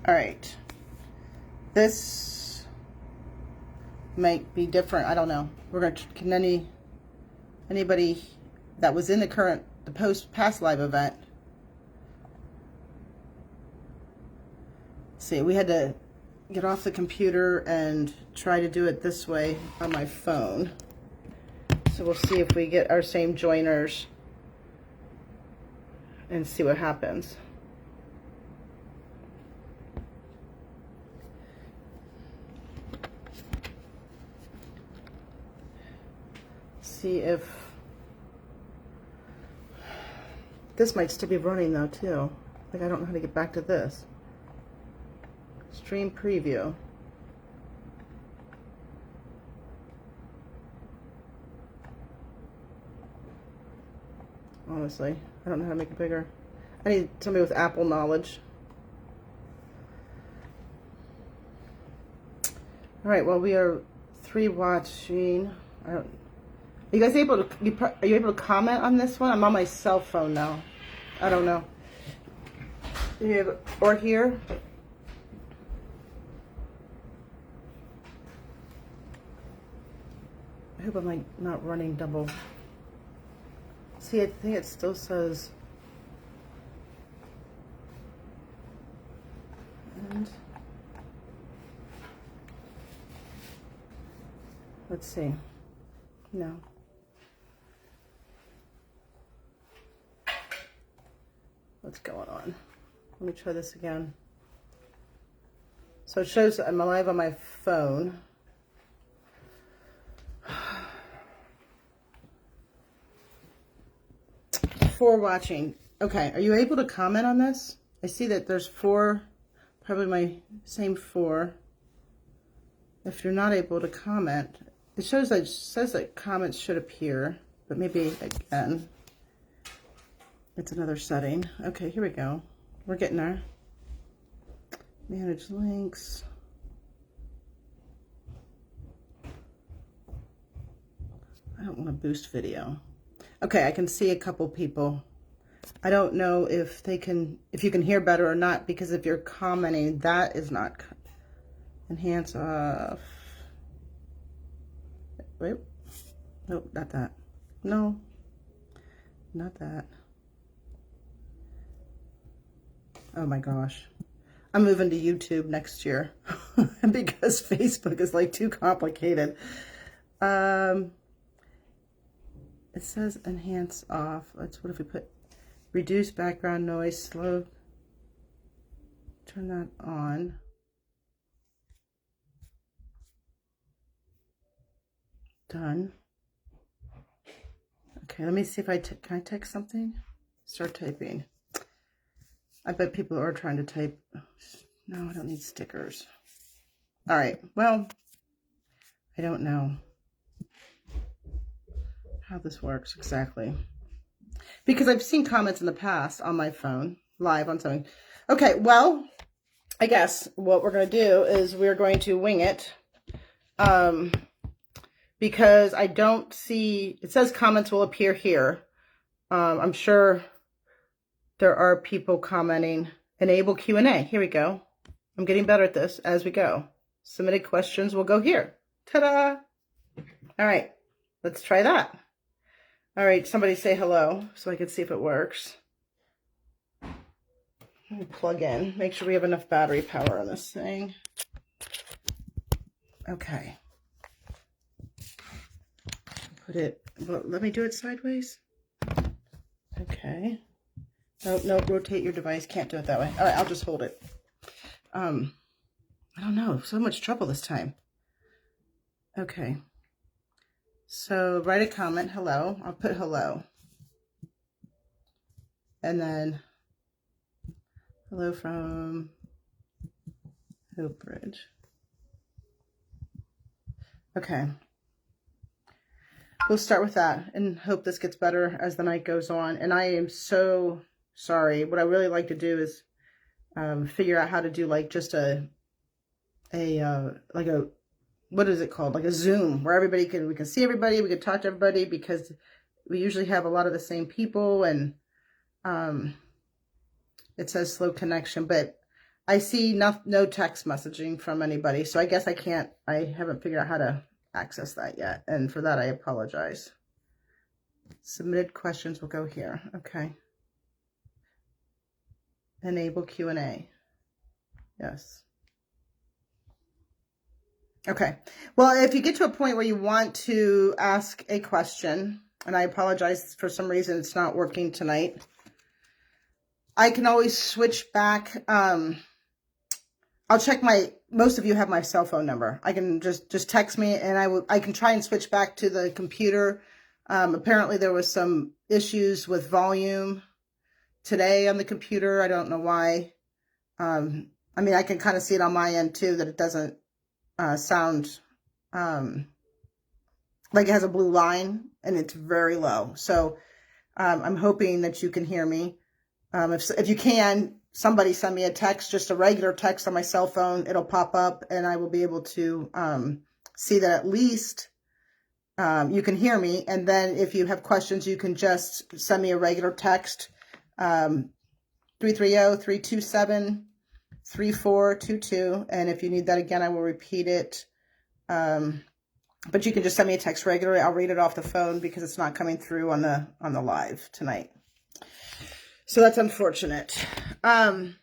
All right. This might be different. I don't know. We're going to, can anybody that was in the past live event, see, we had to get off the computer and try to do it this way on my phone. So we'll see if we get our same joiners and see what happens. See if this might still be running though too. Like, I don't know how to get back to this. Stream preview. Honestly, I don't know how to make it bigger. I need somebody with Apple knowledge. All right, well, we are 3 watching. Are you guys able to, are you able to comment on this one? I'm on my cell phone now. I don't know. Or here. I hope I'm like not running double. See, I think it still says. And let's see. No. What's going on? Let me try this again. So it shows I'm live on my phone. For watching. Okay, are you able to comment on this? I see that there's 4, probably my same 4. If you're not able to comment, it says that comments should appear, but maybe again, it's another setting. Okay, here we go. We're getting there. Manage links. I don't want to boost video. Okay, I can see a couple people. I don't know if they can, if you can hear better or not, because if you're commenting, that is not enhance off. Wait, nope, not that. No, not that. Oh my gosh. I'm moving to YouTube next year because Facebook is like too complicated. It says enhance off. Let's, what if we put reduce background noise, slow, turn that on. Done. Okay, let me see if can I text something? Start typing. I bet people are trying to type. No, I don't need stickers. All right, well, I don't know how this works exactly, because I've seen comments in the past on my phone, live on something. Okay, well, I guess what we're going to do is we're going to wing it, because I don't see, it says comments will appear here. I'm sure there are people commenting. Enable Q&A. Here we go. I'm getting better at this as we go. Submitted questions will go here. Ta-da! All right, let's try that. All right, somebody say hello so I can see if it works. Let me plug in. Make sure we have enough battery power on this thing. Okay. Put it, well, let me do it sideways. Okay. No, rotate your device. Can't do it that way. All right, I'll just hold it. I don't know. So much trouble this time. Okay. So write a comment, hello. I'll put hello. And then hello from Hope Bridge. Okay. We'll start with that and hope this gets better as the night goes on. And I am so sorry. What I really like to do is figure out how to do like just like a what is it called? Like a Zoom where we can see everybody, we can talk to everybody, because we usually have a lot of the same people, and it says slow connection, but I see no text messaging from anybody, so I guess I haven't figured out how to access that yet. And for that, I apologize. Submitted questions will go here. Okay. Enable Q&A. Yes. Okay. Well, if you get to a point where you want to ask a question, and I apologize for some reason it's not working tonight, I can always switch back. I'll check most of you have my cell phone number. I can just text me, and I can try and switch back to the computer. Apparently there was some issues with volume today on the computer. I don't know why. I mean, I can kind of see it on my end too, that it doesn't sound like it has a blue line, and it's very low. So I'm hoping that you can hear me. If you can, somebody send me a text, just a regular text on my cell phone. It'll pop up, and I will be able to see that at least you can hear me. And then if you have questions, you can just send me a regular text, 330-327-3422. And if you need that again, I will repeat it. But you can just send me a text regularly. I'll read it off the phone because it's not coming through on the live tonight. So that's unfortunate. I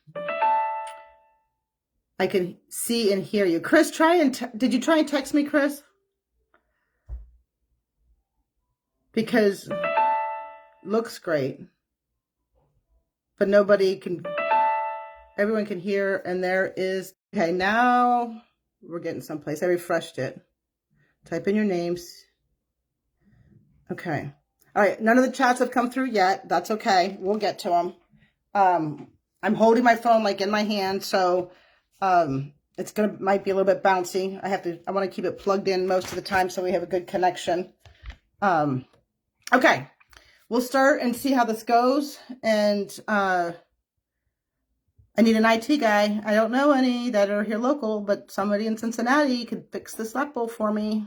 can see and hear you. Chris, did you try and text me, Chris? Because looks great. But everyone can hear, and there is, okay, now we're getting someplace. I refreshed it. Type in your names. Okay. All right. None of the chats have come through yet. That's okay. We'll get to them. I'm holding my phone like in my hand, so might be a little bit bouncy. I want to keep it plugged in most of the time so we have a good connection. Okay. We'll start and see how this goes. And I need an IT guy. I don't know any that are here local, but somebody in Cincinnati could fix this light bulb for me.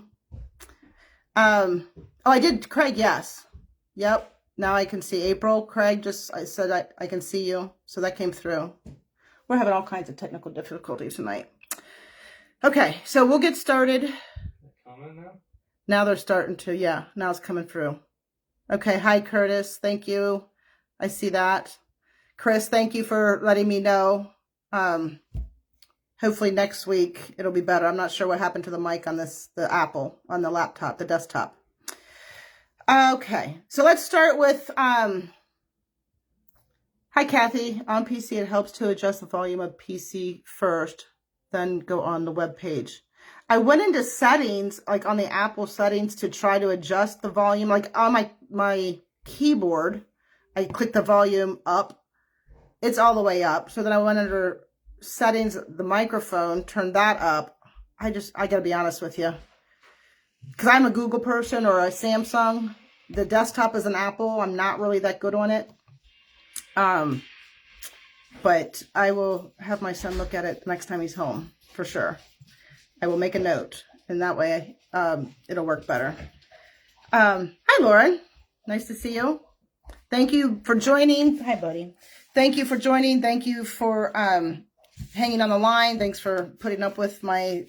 Oh, I did, Craig, yes. Yep, now I can see April. Craig I said I can see you, so that came through. We're having all kinds of technical difficulties tonight. Okay, so we'll get started. Comment now? Now they're starting to, yeah, now it's coming through. Okay, hi, Curtis, thank you. I see that. Chris, thank you for letting me know. Hopefully next week it'll be better. I'm not sure what happened to the mic on the Apple, on the laptop, the desktop. Okay, so let's start with, hi, Kathy. On PC, it helps to adjust the volume of PC first, then go on the web page. I went into settings, like on the Apple settings, to try to adjust the volume. Like on my keyboard, I clicked the volume up. It's all the way up. So then I went under settings, the microphone, turned that up. I gotta be honest with you. Because I'm a Google person or a Samsung. The desktop is an Apple. I'm not really that good on it. But I will have my son look at it next time he's home, for sure. I will make a note, and that way it'll work better. Hi, Lauren. Nice to see you. Thank you for joining. Hi, buddy. Thank you for joining. Thank you for hanging on the line. Thanks for putting up with my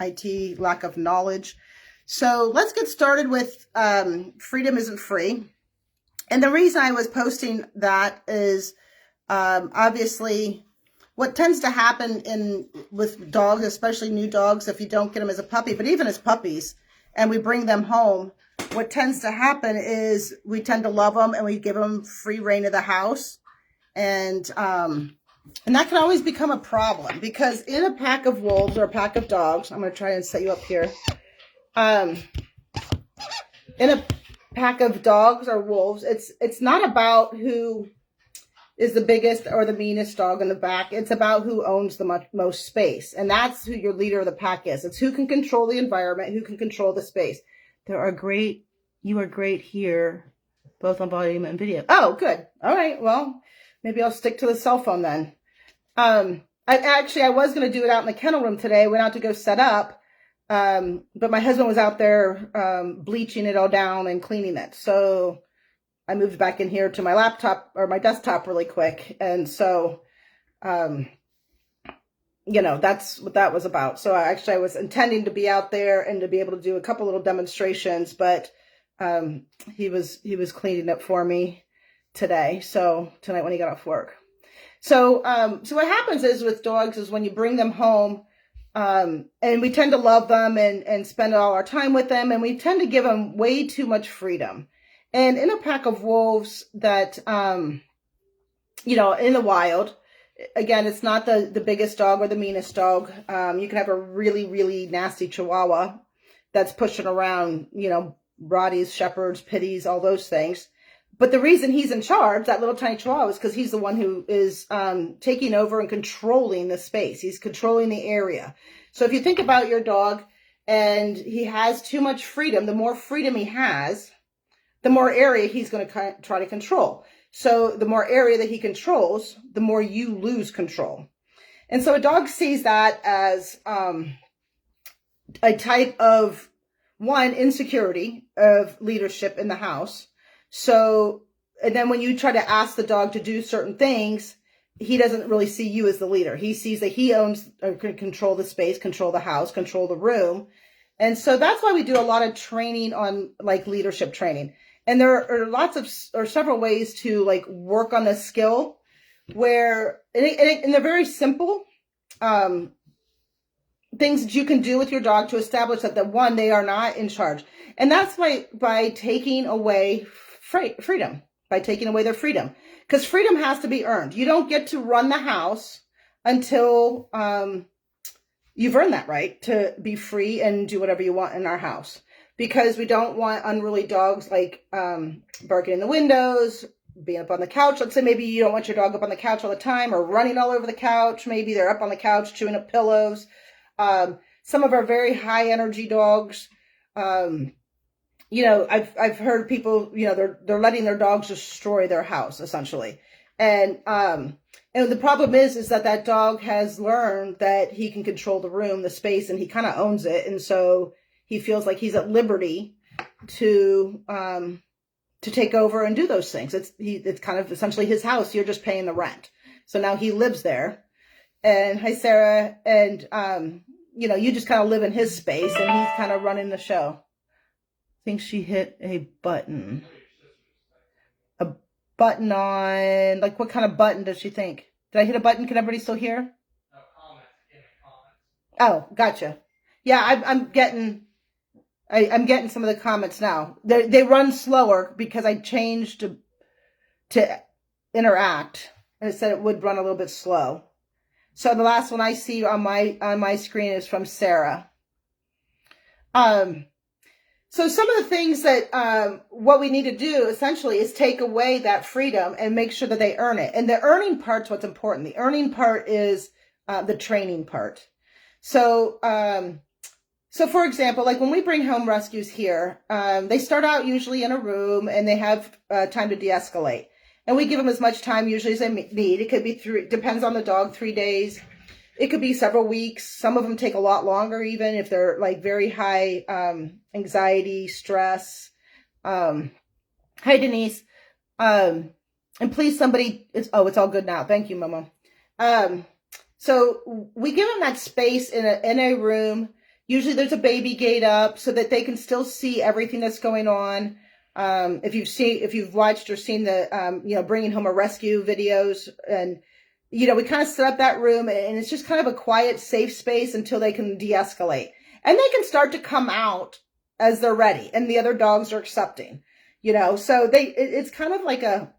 IT lack of knowledge. So let's get started with Freedom Isn't Free. And the reason I was posting that is obviously what tends to happen with dogs, especially new dogs, if you don't get them as a puppy, but even as puppies, and we bring them home, what tends to happen is we tend to love them and we give them free reign of the house. And that can always become a problem because in a pack of wolves or a pack of dogs, I'm going to try and set you up here. In a pack of dogs or wolves, it's not about who is the biggest or the meanest dog in the back. It's about who owns the most space. And that's who your leader of the pack is. It's who can control the environment, who can control the space. You are great here, both on volume and video. Oh, good. All right. Well, maybe I'll stick to the cell phone then. I was going to do it out in the kennel room today. I went out to go set up. But my husband was out there bleaching it all down and cleaning it. So I moved back in here to my laptop or my desktop really quick. And so that's what that was about. So I was intending to be out there and to be able to do a couple little demonstrations, but he was cleaning up for me today. So tonight when he got off work. So what happens is with dogs is when you bring them home, and we tend to love them and spend all our time with them, and we tend to give them way too much freedom. And in a pack of wolves that, in the wild, again, it's not the biggest dog or the meanest dog. You can have a really, really nasty Chihuahua that's pushing around, Rotties, Shepherds, Pitties, all those things. But the reason he's in charge, that little tiny Chihuahua, is because he's the one who is taking over and controlling the space. He's controlling the area. So if you think about your dog and he has too much freedom, the more freedom he has, the more area he's going to try to control. So the more area that he controls, the more you lose control. And so a dog sees that as a type of, one, insecurity of leadership in the house. So, and then when you try to ask the dog to do certain things, he doesn't really see you as the leader. He sees that he owns or can control the space, control the house, control the room. And so that's why we do a lot of training on like leadership training. And there are several ways to like work on this skill where, and they're very simple, things that you can do with your dog to establish that one, they are not in charge. And that's by taking away freedom, by taking away their freedom, because freedom has to be earned. You don't get to run the house until, you've earned that right to be free and do whatever you want in our house. Because we don't want unruly dogs like barking in the windows, being up on the couch. Let's say maybe you don't want your dog up on the couch all the time or running all over the couch. Maybe they're up on the couch chewing up pillows. Some of our very high energy dogs, I've heard people, they're letting their dogs destroy their house essentially. And the problem is that dog has learned that he can control the room, the space, and he kind of owns it. And so he feels like he's at liberty to take over and do those things. It's kind of essentially his house. You're just paying the rent. So now he lives there. And hi, Sarah. And, you just kind of live in his space and he's kind of running the show. I think she hit a button. A button on, like what kind of button does she think? Did I hit a button? Can everybody still hear? No, comments. Oh, gotcha. Yeah, I'm getting some of the comments now. They run slower because I changed to interact, and it said it would run a little bit slow. So the last one I see on my screen is from Sarah. So some of the things that what we need to do essentially is take away that freedom and make sure that they earn it. And the earning part's what's important. The earning part is the training part. So for example, like when we bring home rescues here, they start out usually in a room and they have time to de-escalate. And we give them as much time usually as they need. It could be depends on the dog, 3 days. It could be several weeks. Some of them take a lot longer, even if they're like very high anxiety, stress. Hi, Denise. And please, somebody, it's all good now. Thank you, Mama. So we give them that space in a room. Usually there's a baby gate up so that they can still see everything that's going on. If you've watched or seen the, bringing home a rescue videos, and, we kind of set up that room and it's just kind of a quiet, safe space until they can de-escalate, and they can start to come out as they're ready and the other dogs are accepting, so it's kind of like a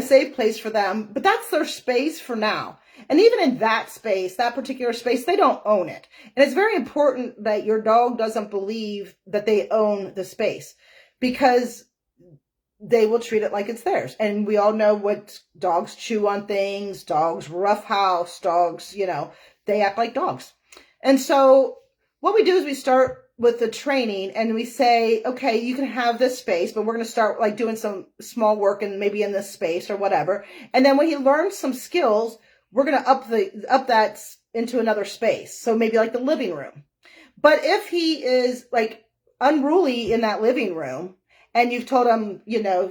safe place for them, but that's their space for now. And even in that space, that particular space, they don't own it. And it's very important that your dog doesn't believe that they own the space, because they will treat it like it's theirs. And we all know what dogs chew on things, dogs roughhouse, dogs, they act like dogs. And so what we do is we start with the training and we say, okay, you can have this space, but we're going to start like doing some small work and maybe in this space or whatever. And then when he learns some skills, we're going to up that into another space. So maybe like the living room. But if he is like unruly in that living room, and you've told him,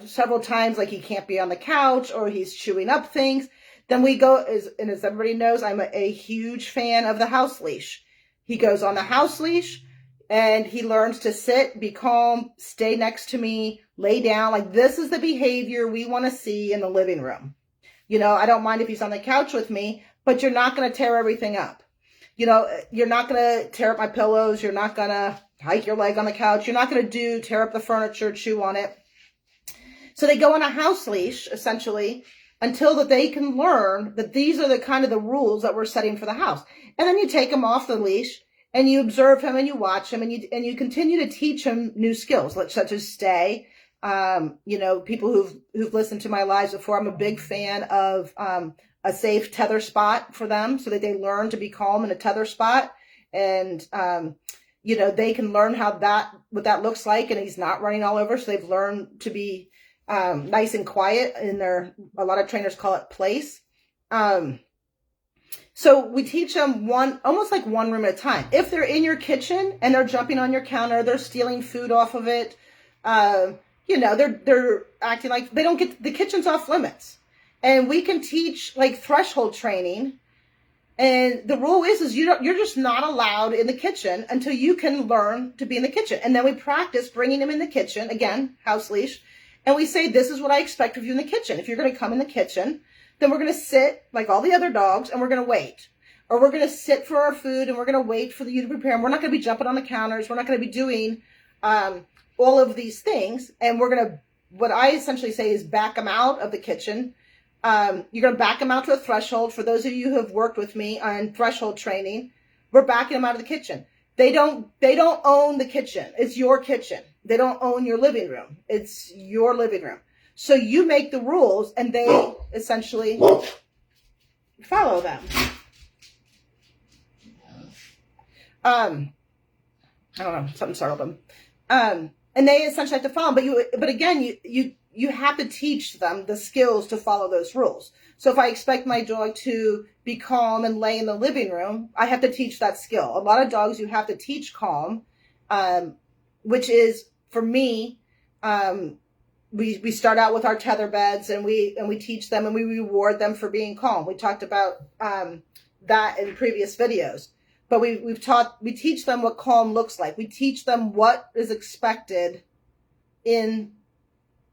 several times, like he can't be on the couch or he's chewing up things, Then we go, and as everybody knows, I'm a huge fan of the house leash. He goes on the house leash and he learns to sit, be calm, stay next to me, lay down. Like, this is the behavior we want to see in the living room. You know, I don't mind if he's on the couch with me, but you're not going to tear everything up. You know, you're not going to tear up my pillows. You're not going to hike your leg on the couch. You're not going to tear up the furniture, chew on it. So they go on a house leash, essentially, until that they can learn that these are the kind of the rules that we're setting for the house. And then you take him off the leash and you observe him and you watch him and you continue to teach him new skills, such as stay. You know, people who've listened to my lives before, I'm a big fan of a safe tether spot for them so that they learn to be calm in a tether spot. And, you know, they can learn what that looks like, and he's not running all over. So they've learned to be nice and quiet in a lot of trainers call it place. So we teach them almost like one room at a time. If they're in your kitchen and they're jumping on your counter, they're stealing food off of it, you know, they're acting like they don't get, the kitchen's off limits. And we can teach like threshold training. And the rule is you're just not allowed in the kitchen until you can learn to be in the kitchen. And then we practice bringing them in the kitchen, again, house leash. And we say, this is what I expect of you in the kitchen. If you're going to come in the kitchen, then we're going to sit like all the other dogs and we're going to wait. Or we're going to sit for our food and we're going to wait for you to prepare. And we're not going to be jumping on the counters. We're not going to be doing all of these things. And we're going to, what I essentially say is back them out of the kitchen. You're going to back them out to a threshold. For those of you who have worked with me on threshold training, we're backing them out of the kitchen. They don't own the kitchen. It's your kitchen. They don't own your living room. It's your living room. So you make the rules and they essentially follow them. I don't know, something startled them. And they essentially have to follow them. But again, you have to teach them the skills to follow those rules. So if I expect my dog to be calm and lay in the living room, I have to teach that skill. A lot of dogs you have to teach calm, which is, for me, we start out with our tether beds and we teach them and we reward them for being calm. We talked about that in previous videos. But we teach them what calm looks like. We teach them what is expected in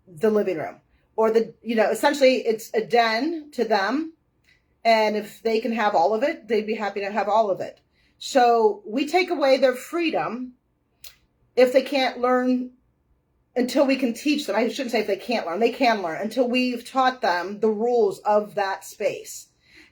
the living room, or essentially it's a den to them. And if they can have all of it, they'd be happy to have all of it. So we take away their freedom if they can't learn until we can teach them. I shouldn't say if they can't learn. They can learn until we've taught them the rules of that space.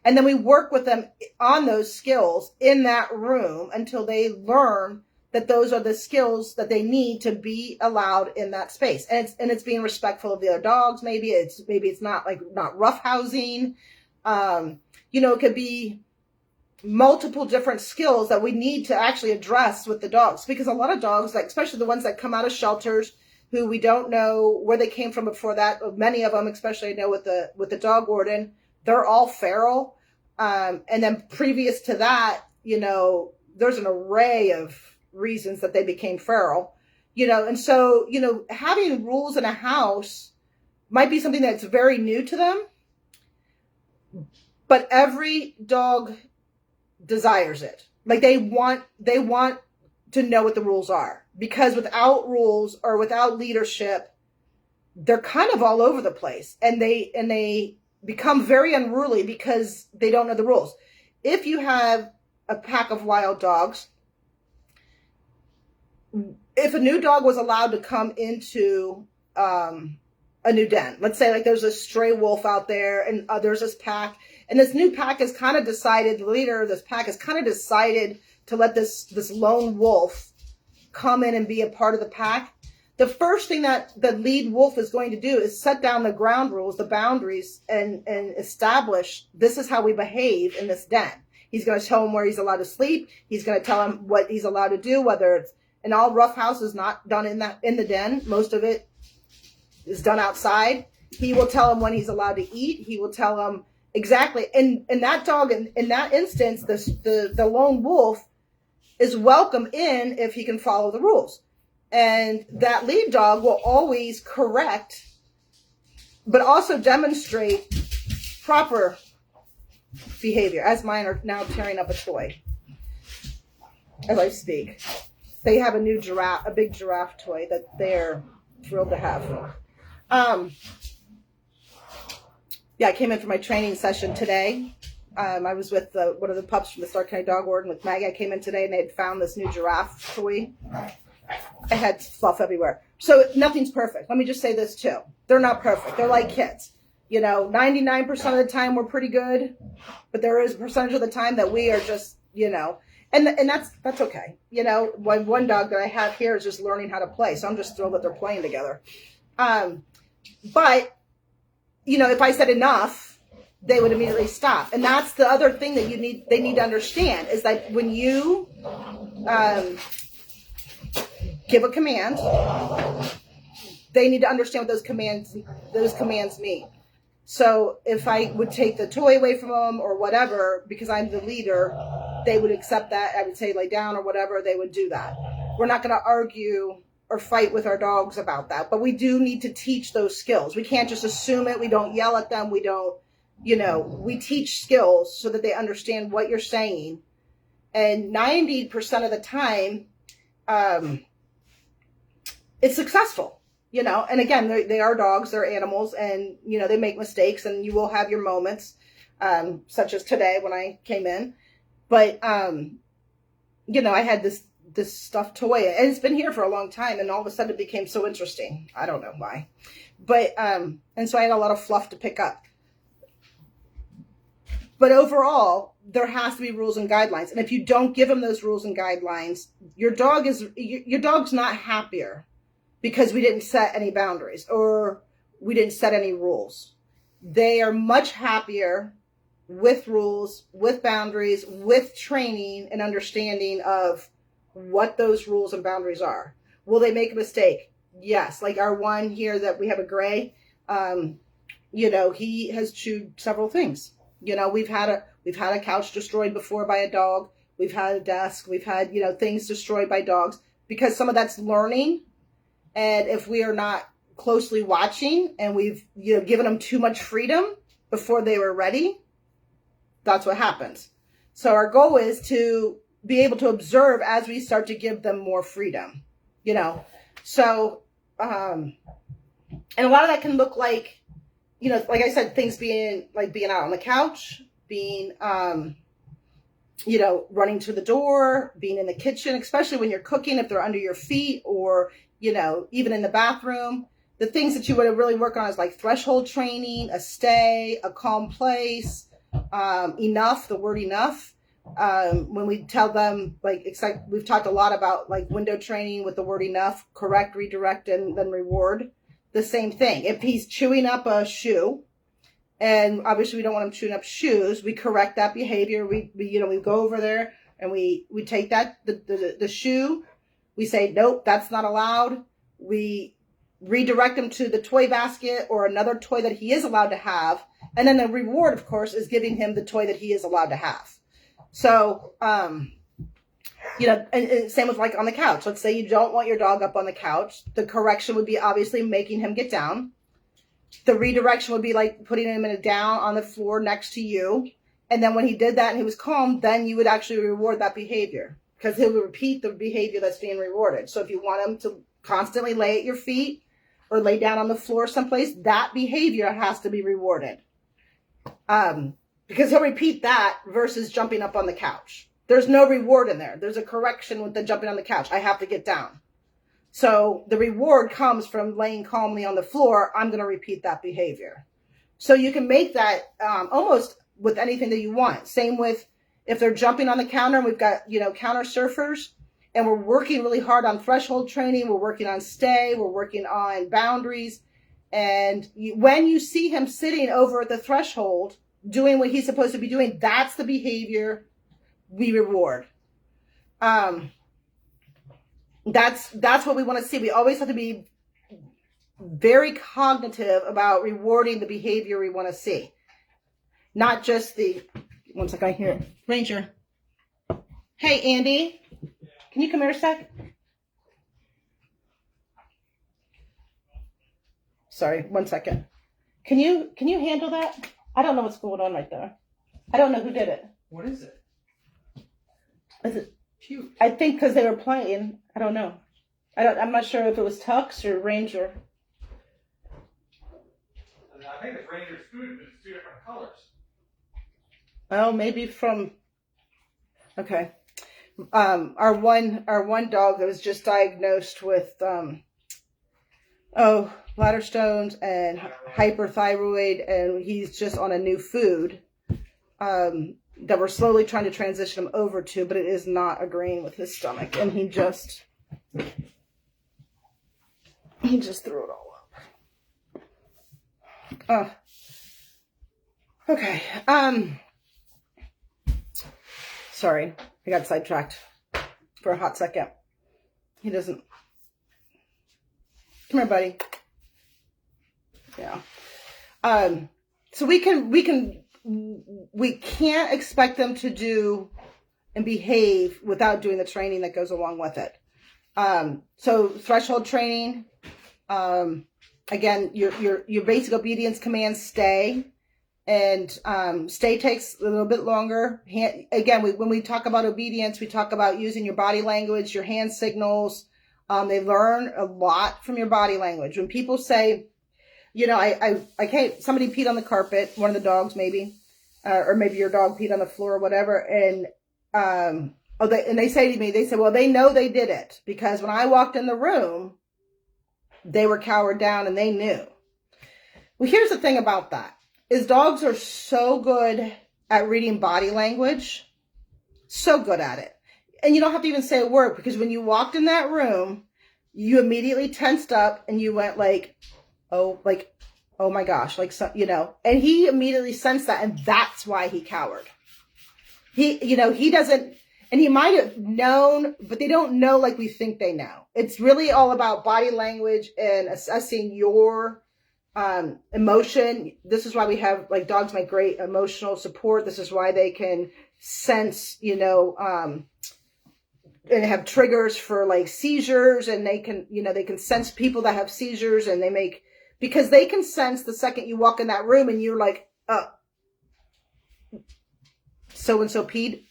And then we work with them on those skills in that room until they learn that those are the skills that they need to be allowed in that space. And it's being respectful of the other dogs. Maybe it's not roughhousing. It could be multiple different skills that we need to actually address with the dogs, because a lot of dogs, like especially the ones that come out of shelters, who we don't know where they came from before that. Many of them, especially I know with the dog warden, they're all feral. And then previous to that, there's an array of reasons that they became feral, and so, having rules in a house might be something that's very new to them, but every dog desires it. Like they want to know what the rules are, because without rules or without leadership, they're kind of all over the place, and they become very unruly because they don't know the rules. If you have a pack of wild dogs, if a new dog was allowed to come into a new den, let's say like there's a stray wolf out there and there's this pack, and this new pack has kind of decided, the leader of this pack has kind of decided to let this lone wolf come in and be a part of the pack. The first thing that the lead wolf is going to do is set down the ground rules, the boundaries, and establish this is how we behave in this den. He's going to tell him where he's allowed to sleep. He's going to tell him what he's allowed to do, whether it's, and all rough house is not done in the den. Most of it is done outside. He will tell him when he's allowed to eat. He will tell him exactly. And that dog, in that instance, the lone wolf is welcome in if he can follow the rules. And that lead dog will always correct, but also demonstrate proper behavior, as mine are now tearing up a toy as I speak. They have a new giraffe, a big giraffe toy that they're thrilled to have. Yeah, I came in for my training session today. I was with one of the pups from the Stark County Dog Warden with Maggie. I came in today and they had found this new giraffe toy. I had fluff everywhere. So nothing's perfect. Let me just say this too. They're not perfect. They're like kids. 99% of the time we're pretty good, but there is a percentage of the time that we are just, and that's okay. One dog that I have here is just learning how to play. So I'm just thrilled that they're playing together. But if I said enough, they would immediately stop. And that's the other thing that they need to understand is that when you give a command, they need to understand what those commands mean. So if I would take the toy away from them or whatever, because I'm the leader, they would accept that. I would say lay down or whatever, they would do that. We're not going to argue or fight with our dogs about that, but we do need to teach those skills. We can't just assume it. We don't yell at them. We don't, we teach skills so that they understand what you're saying. And 90% of the time, it's successful. And again, they are dogs, they're animals, and, they make mistakes, and you will have your moments, such as today when I came in. But, I had this stuffed toy, and it's been here for a long time, and all of a sudden it became so interesting. I don't know why. But, and so I had a lot of fluff to pick up. But overall, there has to be rules and guidelines. And if you don't give them those rules and guidelines, your dog's not happier because we didn't set any boundaries or we didn't set any rules. They are much happier with rules, with boundaries, with training and understanding of what those rules and boundaries are. Will they make a mistake? Yes. Like our one here that we have a gray, he has chewed several things. We've had a couch destroyed before by a dog. We've had a desk. We've had, things destroyed by dogs because some of that's learning. And if we are not closely watching and we've, given them too much freedom before they were ready, that's what happens. So our goal is to be able to observe as we start to give them more freedom, So, and a lot of that can look like, like I said, things being out on the couch, being, running to the door, being in the kitchen, especially when you're cooking, if they're under your feet or, even in the bathroom. The things that you want to really work on is like threshold training, a stay, a calm place, enough, the word enough. When we tell them, we've talked a lot about like window training with the word enough, correct, redirect, and then reward. The same thing. If he's chewing up a shoe, and obviously we don't want him chewing up shoes, we correct that behavior. We go over there and we take the shoe. We say, nope, that's not allowed. We redirect him to the toy basket or another toy that he is allowed to have. And then the reward, of course, is giving him the toy that he is allowed to have. So, and same with like on the couch. Let's say you don't want your dog up on the couch. The correction would be obviously making him get down. The redirection would be like putting him down on the floor next to you. And then when he did that and he was calm, then you would actually reward that behavior because he will repeat the behavior that's being rewarded. So if you want him to constantly lay at your feet or lay down on the floor someplace, that behavior has to be rewarded. Because he'll repeat that versus jumping up on the couch. There's no reward in there. There's a correction with the jumping on the couch. I have to get down. So the reward comes from laying calmly on the floor. I'm going to repeat that behavior. So you can make that almost with anything that you want. Same with if they're jumping on the counter and we've got, counter surfers and we're working really hard on threshold training. We're working on stay. We're working on boundaries. And when you see him sitting over at the threshold, doing what he's supposed to be doing, that's the behavior we reward. That's what we want to see. We always have to be very cognitive about rewarding the behavior we want to see. Not just one second, I hear it. Ranger. Hey, Andy, can you come here a sec? Sorry, 1 second. Can you handle that? I don't know what's going on right there. I don't know who did it. What is it? Is it? Cute. I think because they were playing. I don't know. I'm not sure if it was Tux or Ranger. I think it's Ranger's food, but it's 2 different colors. Oh, maybe from. Okay. Our one dog that was just diagnosed with bladder stones and hyperthyroid, and he's just on a new food that we're slowly trying to transition him over to, but it is not agreeing with his stomach, and he just threw it all up. Okay. Sorry, I got sidetracked for a hot second. He doesn't. Come here, buddy. Yeah. So we can't expect them to do and behave without doing the training that goes along with it. So threshold training. Again, your basic obedience commands stay. And stay takes a little bit longer. Again, when we talk about obedience, we talk about using your body language, your hand signals. They learn a lot from your body language. When people say, I can't, somebody peed on the carpet, one of the dogs maybe, or maybe your dog peed on the floor or whatever, and they say to me, they say, well, they know they did it because when I walked in the room, they were cowered down and they knew. Well, here's the thing about that. Is dogs are so good at reading body language. So good at it. And you don't have to even say a word because when you walked in that room, you immediately tensed up and you went oh my gosh, and he immediately sensed that. And that's why he cowered. He doesn't, and he might have known, but they don't know like we think they know. It's really all about body language and assessing your emotion. This is why we have dogs make great emotional support. This is why they can sense, and have triggers for seizures, and they can sense people that have seizures, and because they can sense the second you walk in that room and you're so-and-so peed.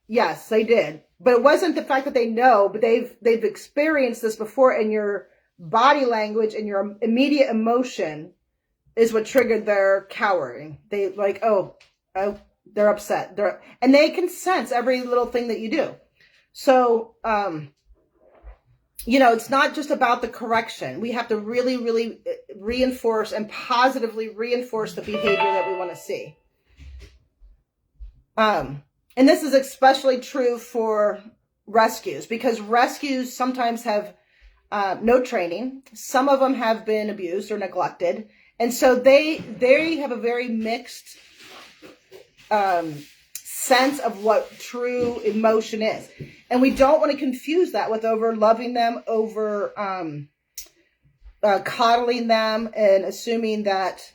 Yes, they did. But it wasn't the fact that they know, but they've experienced this before, and your body language and your immediate emotion is what triggered their cowering. They they're upset. And they can sense every little thing that you do. So, it's not just about the correction. We have to really, really reinforce and positively reinforce the behavior that we want to see. And this is especially true for rescues, because rescues sometimes have no training. Some of them have been abused or neglected. And so they have a very mixed sense of what true emotion is. And we don't want to confuse that with over loving them, over coddling them and assuming that,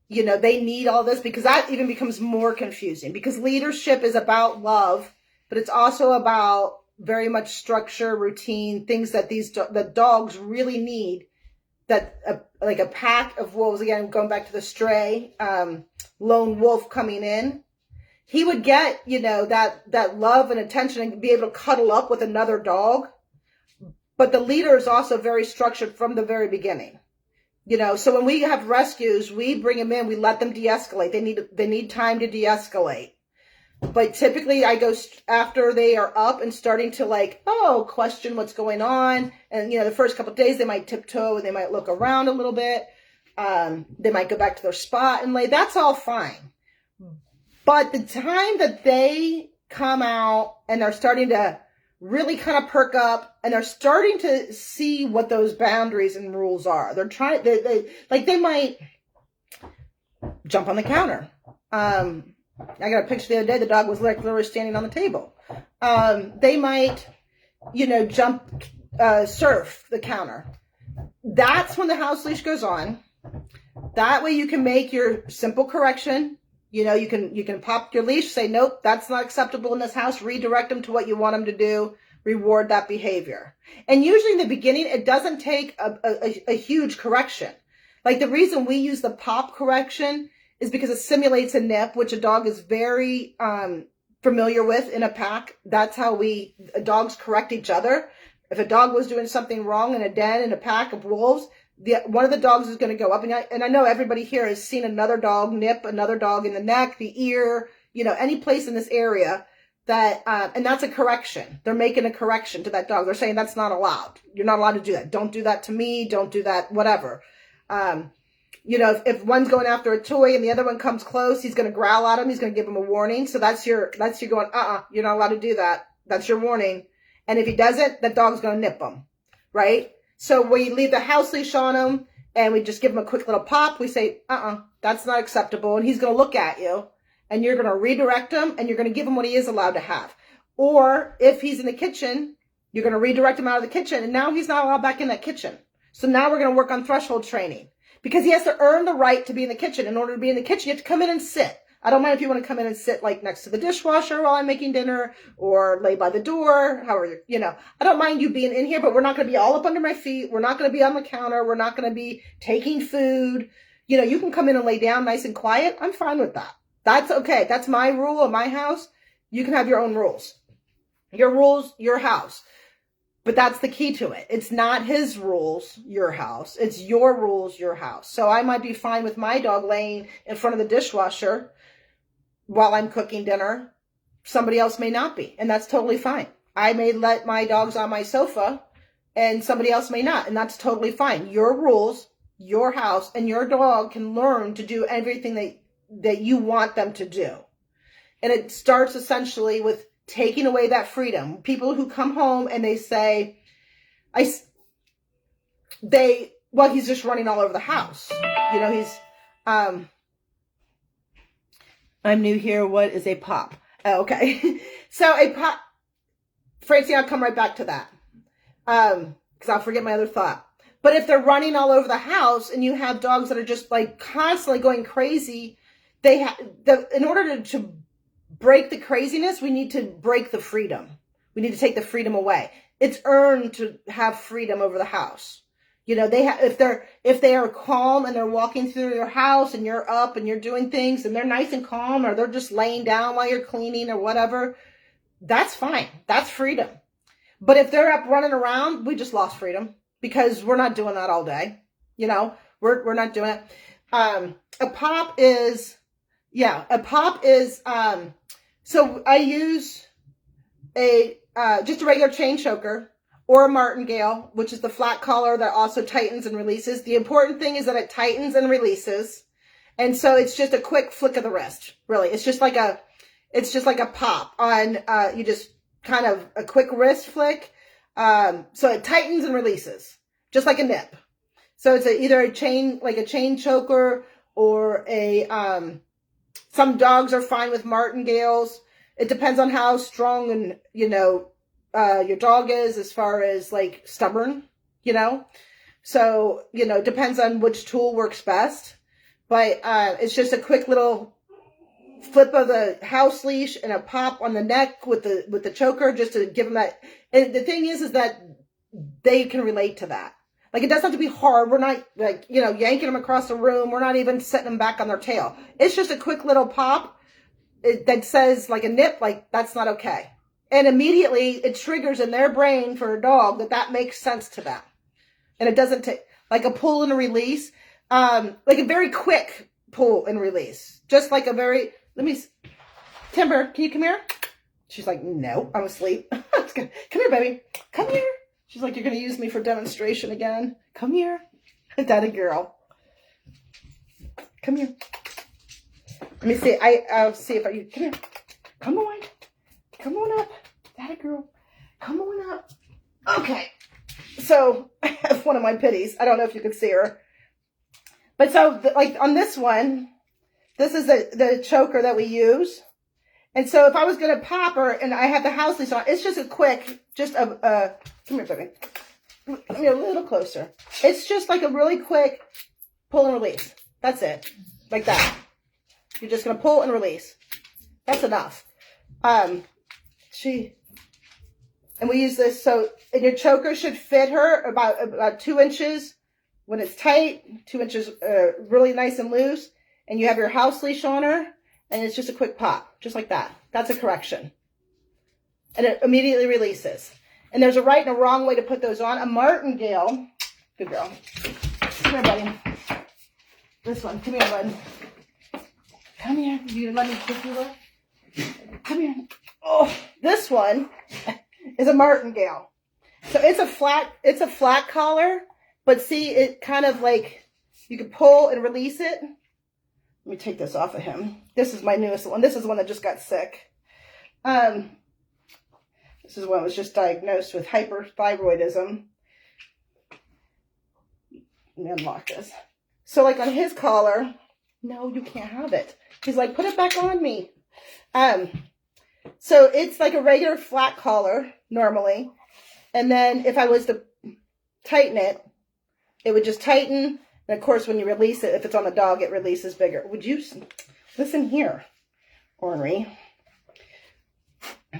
they need all this, because that even becomes more confusing, because leadership is about love, but it's also about very much structure, routine, things that the dogs really need, that like a pack of wolves, again, going back to the stray, lone wolf coming in, he would get, that love and attention and be able to cuddle up with another dog. But the leader is also very structured from the very beginning. So when we have rescues, we bring them in, we let them de-escalate. They need time to de-escalate. But typically I go after they are up and starting to question what's going on. And, the first couple of days they might tiptoe and they might look around a little bit. They might go back to their spot and lay. That's all fine. But the time that they come out and they're starting to really kind of perk up and they're starting to see what those boundaries and rules are. They're trying, they might jump on the counter. I got a picture the other day. The dog was literally standing on the table. They might, jump, surf the counter. That's when the house leash goes on. That way you can make your simple correction. You can pop your leash, say, nope, that's not acceptable in this house. Redirect them to what you want them to do. Reward that behavior. And usually in the beginning, it doesn't take a huge correction. The reason we use the pop correction is because it simulates a nip, which a dog is very familiar with in a pack. That's how dogs correct each other. If a dog was doing something wrong in a den, in a pack of wolves, one of the dogs is going to go up. And I know everybody here has seen another dog nip another dog in the neck, the ear, any place in this area that, and that's a correction. They're making a correction to that dog. They're saying that's not allowed. You're not allowed to do that. Don't do that to me. Don't do that, whatever. If one's going after a toy and the other one comes close, he's going to growl at him. He's going to give him a warning. So that's your going, you're not allowed to do that. That's your warning. And if he doesn't, the dog's going to nip him. Right? So we leave the house leash on him and we just give him a quick little pop. We say, that's not acceptable. And he's going to look at you and you're going to redirect him and you're going to give him what he is allowed to have. Or if he's in the kitchen, you're going to redirect him out of the kitchen. And now he's not allowed back in that kitchen. So now we're going to work on threshold training. Because he has to earn the right to be in the kitchen. In order to be in the kitchen, you have to come in and sit. I don't mind if you want to come in and sit like next to the dishwasher while I'm making dinner or lay by the door. However, I don't mind you being in here, but we're not going to be all up under my feet. We're not going to be on the counter. We're not going to be taking food. You can come in and lay down nice and quiet. I'm fine with that. That's okay. That's my rule of my house. You can have your own rules. Your rules, your house. But that's the key to it. It's not his rules, your house. It's your rules, your house. So I might be fine with my dog laying in front of the dishwasher while I'm cooking dinner. Somebody else may not be, and that's totally fine. I may let my dogs on my sofa, and somebody else may not, and that's totally fine. Your rules, your house, and your dog can learn to do everything that you want them to do. And it starts essentially with taking away that freedom. People who come home and they say, he's just running all over the house. I'm new here. What is a pop? Oh, okay. So a pop, Francine, I'll come right back to that. Cause I'll forget my other thought. But if they're running all over the house and you have dogs that are just like constantly going crazy, in order to break the craziness, we need to break the freedom. We need to take the freedom away. It's earned to have freedom over the house. If they are calm and they're walking through your house and you're up and you're doing things and they're nice and calm, or they're just laying down while you're cleaning or whatever, that's fine. That's freedom. But if they're up running around, we just lost freedom because we're not doing that all day. We're not doing it. A pop is, so I use just a regular chain choker or a martingale, which is the flat collar that also tightens and releases. The important thing is that it tightens and releases. And so it's just a quick flick of the wrist, really. It's just like a pop on, you just kind of a quick wrist flick. So it tightens and releases, just like a nip. So it's either a chain choker or some dogs are fine with martingales. It depends on how strong and, your dog is as far as like stubborn, So, it depends on which tool works best. But it's just a quick little flip of the house leash and a pop on the neck with the choker just to give them that. And the thing is that they can relate to that. Like, it doesn't have to be hard. We're not yanking them across the room. We're not even setting them back on their tail. It's just a quick little pop that says like a nip, like that's not okay. And immediately it triggers in their brain for a dog that makes sense to them. And it doesn't take like a pull and a release, like a very quick pull and release. Just like Timber, can you come here? She's like, no, I'm asleep. Come here, baby. Come here. She's like, you're going to use me for demonstration again. Come here. That a girl. Come here. Let me see. I'll see if come here. Come on. Come on up. That a girl. Come on up. Okay. So I have one of my pitties. I don't know if you can see her. But so like on this one, this is the choker that we use. And so if I was going to pop her and I have the house leash on, it's just a quick, come here, baby. Come here a little closer. It's just like a really quick pull and release. That's it. Like that. You're just going to pull and release. That's enough. And we use this, and your choker should fit her about 2 inches when it's tight, 2 inches really nice and loose. and you have your house leash on her, and it's just a quick pop, just like that. That's a correction. And it immediately releases. And there's a right and a wrong way to put those on. A martingale, good girl. Come here, buddy. This one, come here, bud. Come here. You gonna let me kick you, look? Come here. Oh, this one is a martingale. So it's a flat collar, but see, it kind of like, you can pull and release it. Let me take this off of him. This is my newest one. This is the one that just got sick. This is one that was just diagnosed with hyperthyroidism. Let me unlock this. So like on his collar, no, you can't have it. He's like, put it back on me. So it's like a regular flat collar normally. And then if I was to tighten it, it would just tighten. And of course, when you release it, if it's on the dog, it releases bigger. Would you listen here, ornery?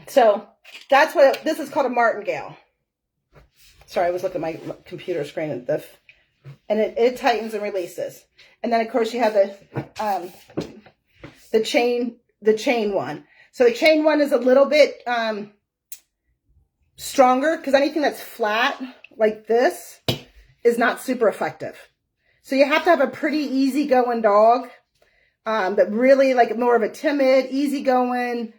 So that's what this is called, a martingale. Sorry, I was looking at my computer screen and it tightens and releases. And then of course you have the chain one. So the chain one is a little bit stronger, because anything that's flat like this is not super effective. So you have to have a pretty easygoing dog that really like more of a timid, easygoing,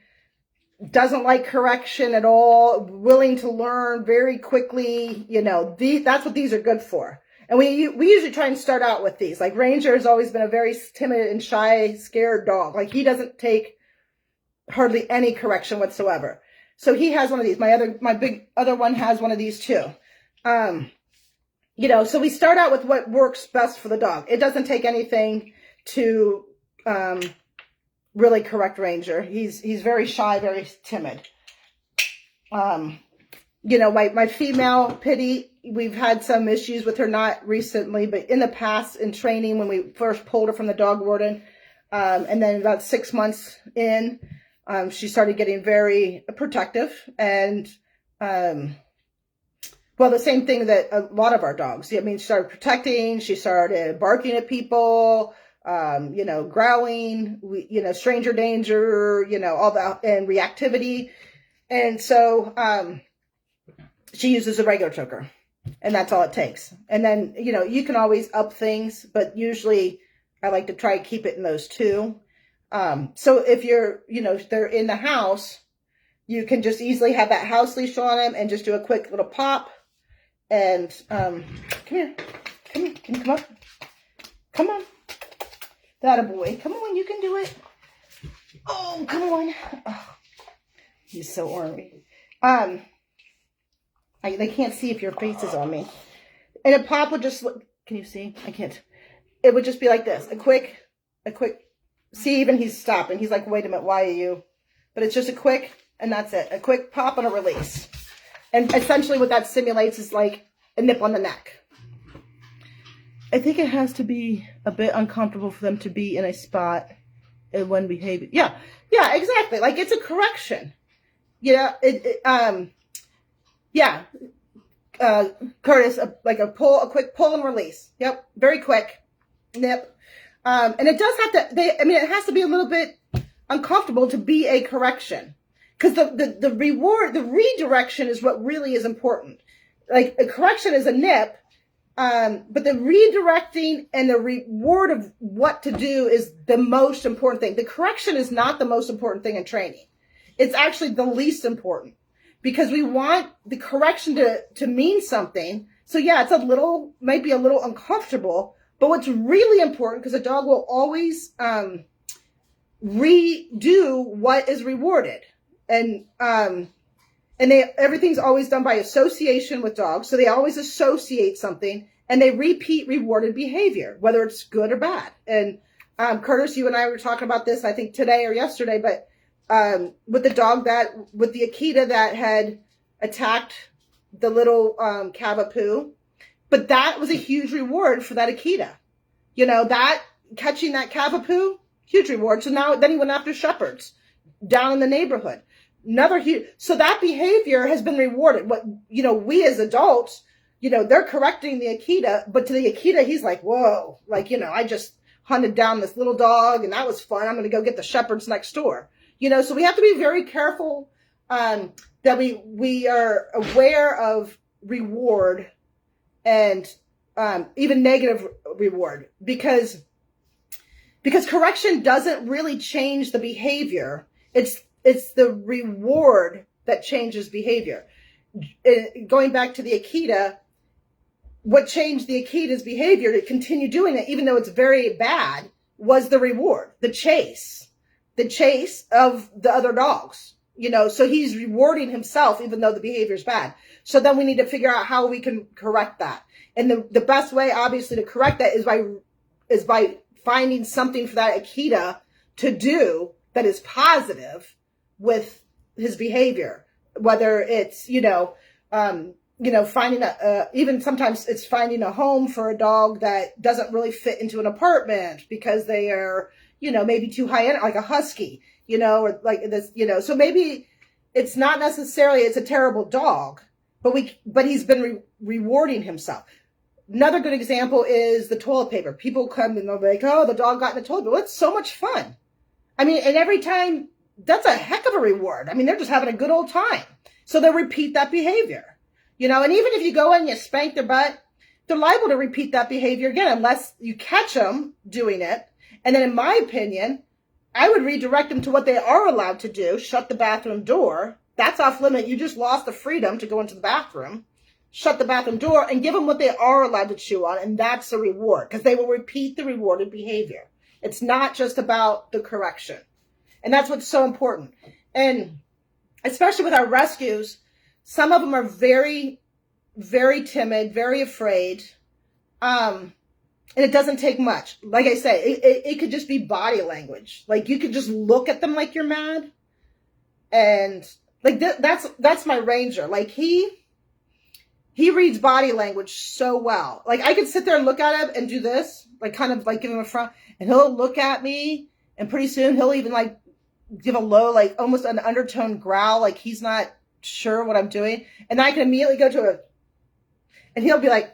doesn't like correction at all, willing to learn very quickly. You know, that's what these are good for. And we usually try and start out with these. Like Ranger has always been a very timid and shy, scared dog. Like he doesn't take hardly any correction whatsoever. So he has one of these. My big other one has one of these too. You know, so we start out with what works best for the dog. It doesn't take anything to really correct Ranger. He's very shy, very timid. You know, my female Pitty, we've had some issues with her, not recently, but in the past in training when we first pulled her from the dog warden. And then about 6 months in, she started getting very protective and, well, the same thing that a lot of our dogs. I mean, she started protecting, she started barking at people, you know, growling, you know, stranger danger, you know, all that, and reactivity. And so, she uses a regular choker, and that's all it takes. And then, you know, you can always up things, but usually I like to try to keep it in those two. So if you're, you know, if they're in the house, you can just easily have that house leash on them and just do a quick little pop. And, come here, can you come up? Come on. That a boy. Come on, you can do it. Oh, come on. Oh, he's so ornery. They can't see if your face is on me. And a pop would just look, can you see? I can't. It would just be like this. A quick, see, even he's stopping. He's like, wait a minute, why are you? But it's just a quick, and that's it. A quick pop and a release. And essentially what that simulates is like a nip on the neck. I think it has to be a bit uncomfortable for them to be in a spot when behaving. Yeah, exactly. Like it's a correction. You know, yeah. Curtis, like a quick pull and release. Yep. Very quick. Nip. And it does have to, it has to be a little bit uncomfortable to be a correction. Because the reward, the redirection is what really is important. Like a correction is a nip, but the redirecting and the reward of what to do is the most important thing. The correction is not the most important thing in training. It's actually the least important. Because we want the correction to mean something. So yeah, it's might be a little uncomfortable, but what's really important, because a dog will always redo what is rewarded. And everything's always done by association with dogs. So they always associate something and they repeat rewarded behavior, whether it's good or bad. And Curtis, you and I were talking about this, I think today or yesterday, but with the dog with the Akita that had attacked the little Cavapoo, but that was a huge reward for that Akita. You know, that catching that Cavapoo, huge reward. So then he went after shepherds down in the neighborhood. Another huge, so that behavior has been rewarded. What, you know, we as adults, you know, they're correcting the Akita, but to the Akita, he's like, whoa, like, you know, hunted down this little dog and that was fun. I'm going to go get the shepherds next door. You know, so we have to be very careful that we are aware of reward and even negative reward, because correction doesn't really change the behavior. It's the reward that changes behavior. Going back to the Akita, what changed the Akita's behavior to continue doing it, even though it's very bad, was the reward, the chase of the other dogs. You know, so he's rewarding himself even though the behavior is bad. So then we need to figure out how we can correct that. And the best way, obviously, to correct that is by finding something for that Akita to do that is positive with his behavior. Whether it's, finding even sometimes it's finding a home for a dog that doesn't really fit into an apartment because they are, maybe too high end, like a husky, or like this, so maybe it's not necessarily it's a terrible dog, but he's been rewarding himself. Another good example is the toilet paper. People come and they're like, oh, the dog got in the toilet paper. Well, it's so much fun. I mean, and every time, that's a heck of a reward. I mean, they're just having a good old time. So they'll repeat that behavior, and even if you go in and you spank their butt, they're liable to repeat that behavior again, unless you catch them doing it. And then in my opinion, I would redirect them to what they are allowed to do. Shut the bathroom door. That's off limit. You just lost the freedom to go into the bathroom. Shut the bathroom door and give them what they are allowed to chew on. And that's a reward, because they will repeat the rewarded behavior. It's not just about the correction. And that's what's so important. And especially with our rescues, some of them are very, very timid, very afraid. And it doesn't take much. Like I say, it could just be body language. Like you could just look at them like you're mad. And like that's my ranger. Like he reads body language so well. Like I could sit there and look at him and do this, like kind of like give him a front, and he'll look at me, and pretty soon he'll even like give a low, like almost an undertone growl, like he's not sure what I'm doing. And I can immediately go to and he'll be like,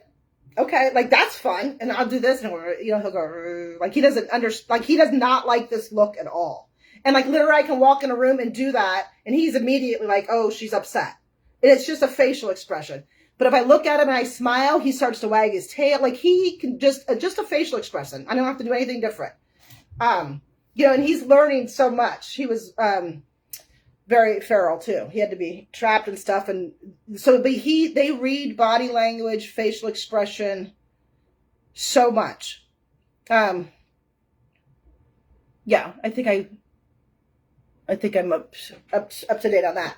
okay, like that's fun. And I'll do this, and he'll go, like he doesn't like he does not like this look at all. And like literally I can walk in a room and do that, and he's immediately like, oh, she's upset. And it's just a facial expression. But if I look at him and I smile, he starts to wag his tail. Like he can just a facial expression. I don't have to do anything different. And he's learning so much. He was very feral too. He had to be trapped and stuff. And so they read body language, facial expression so much. Yeah, I think I'm up to date on that.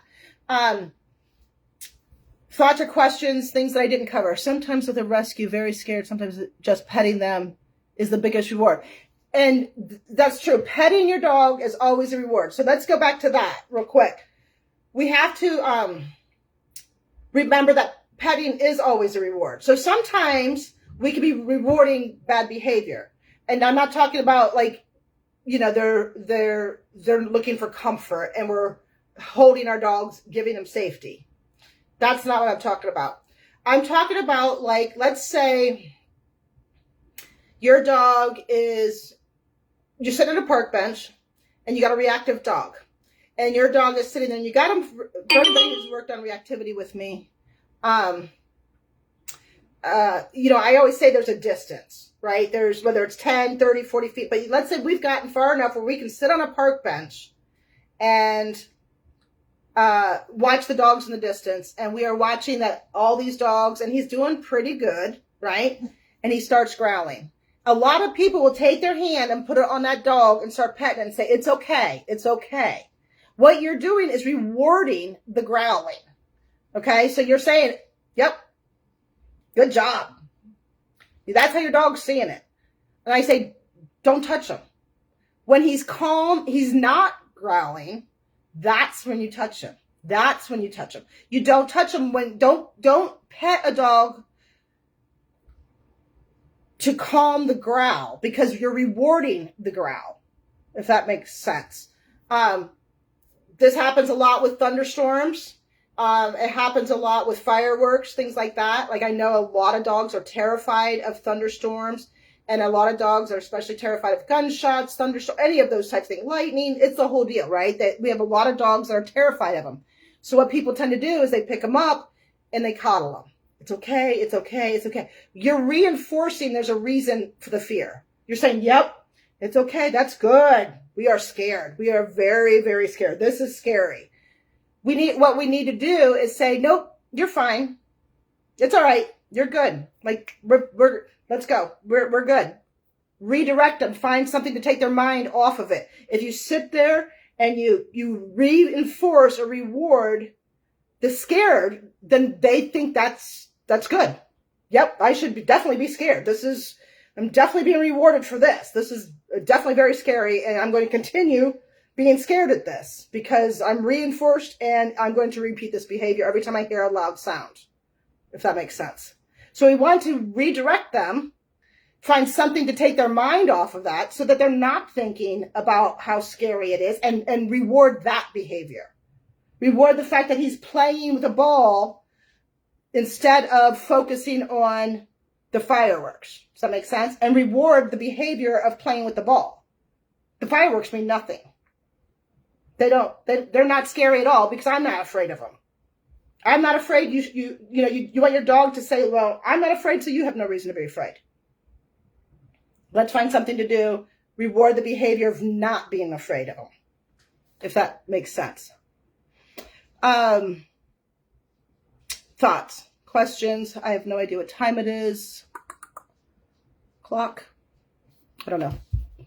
Thoughts or questions, things that I didn't cover. Sometimes with a rescue, very scared. Sometimes just petting them is the biggest reward. And that's true. Petting your dog is always a reward. So let's go back to that real quick. We have to remember that petting is always a reward. So sometimes we can be rewarding bad behavior. And I'm not talking about like, they're looking for comfort and we're holding our dogs, giving them safety. That's not what I'm talking about. I'm talking about, like, let's say your dog you sit at a park bench and you got a reactive dog. And your dog is sitting there and you got him, for everybody who's worked on reactivity with me, I always say there's a distance, right? There's, whether it's 10, 30, 40 feet, but let's say we've gotten far enough where we can sit on a park bench and watch the dogs in the distance, and we are watching that all these dogs, and he's doing pretty good, right? And he starts growling. A lot of people will take their hand and put it on that dog and start petting it and say, it's okay, it's okay. What you're doing is rewarding the growling. Okay, so you're saying, yep, good job. That's how your dog's seeing it. And I say, don't touch him. When he's calm, he's not growling. That's when you touch him. That's when you touch him. You don't touch him don't pet a dog to calm the growl, because you're rewarding the growl, if that makes sense. This happens a lot with thunderstorms. It happens a lot with fireworks, things like that. Like I know a lot of dogs are terrified of thunderstorms, And a lot of dogs are especially terrified of gunshots, thunderstorms, any of those types of things. Lightning, it's the whole deal, right? That we have a lot of dogs that are terrified of them. So what people tend to do is they pick them up and they coddle them. It's okay, it's okay, it's okay. You're reinforcing there's a reason for the fear. You're saying, yep, it's okay, that's good. We are scared. We are very, very scared. This is scary. What we need to do is say, nope, you're fine. It's all right. You're good. Like, let's go. We're good. Redirect them. Find something to take their mind off of it. If you sit there and you reinforce or reward the scared, then they think that's good. Yep, I should definitely be scared. I'm definitely being rewarded for this. This is definitely very scary, and I'm going to continue being scared at this because I'm reinforced, and I'm going to repeat this behavior every time I hear a loud sound, if that makes sense. So we want to redirect them, find something to take their mind off of that so that they're not thinking about how scary it is, and reward that behavior. Reward the fact that he's playing with a ball instead of focusing on the fireworks. Does that make sense? And reward the behavior of playing with the ball. The fireworks mean nothing. They're not scary at all because I'm not afraid of them. I'm not afraid. You want your dog to say, well, I'm not afraid, so you have no reason to be afraid. Let's find something to do. Reward the behavior of not being afraid of them. If that makes sense. Thoughts, questions. I have no idea what time it is. Clock. I don't know.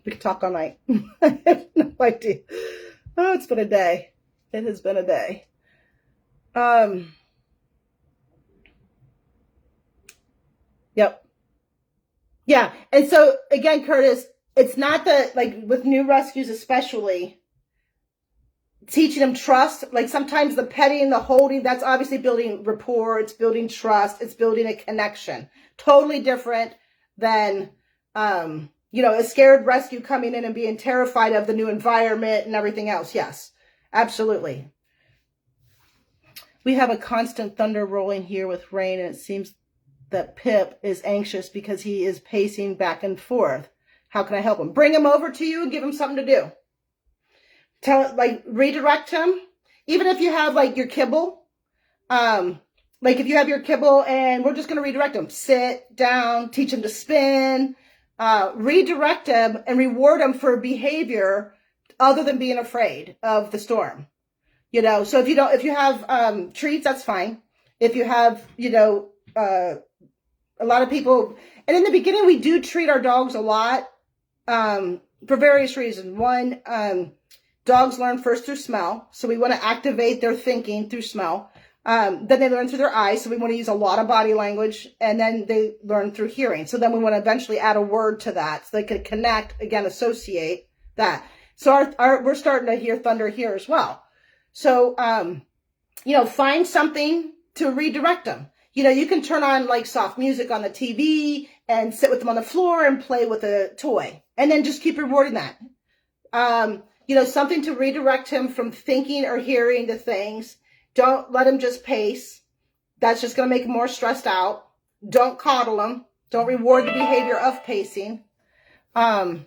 We could talk all night. I have no idea. Oh, it's been a day. It has been a day. Yep. Yeah. And so again, Curtis, it's not that, like with new rescues especially, teaching them trust. Like sometimes the petting, the holding, that's obviously building rapport. It's building trust. It's building a connection. Totally different than, a scared rescue coming in and being terrified of the new environment and everything else. Yes, absolutely. We have a constant thunder rolling here with rain, and it seems that Pip is anxious because he is pacing back and forth. How can I help him? Bring him over to you and give him something to do. Redirect him. Even if you have your kibble, if you have your kibble and we're just going to redirect him. Sit down, teach him to spin, redirect him and reward him for behavior other than being afraid of the storm. So if you have treats, that's fine. If you have, a lot of people, and in the beginning we do treat our dogs a lot for various reasons. One, dogs learn first through smell, so we want to activate their thinking through smell. Then they learn through their eyes, so we want to use a lot of body language, and then they learn through hearing. So then we want to eventually add a word to that so they can connect, again, associate that. So we're starting to hear thunder here as well. So, find something to redirect them. You can turn on soft music on the TV and sit with them on the floor and play with a toy, and then just keep rewarding that. Something to redirect him from thinking or hearing to things. Don't let him just pace. That's just going to make him more stressed out. Don't coddle him. Don't reward the behavior of pacing. And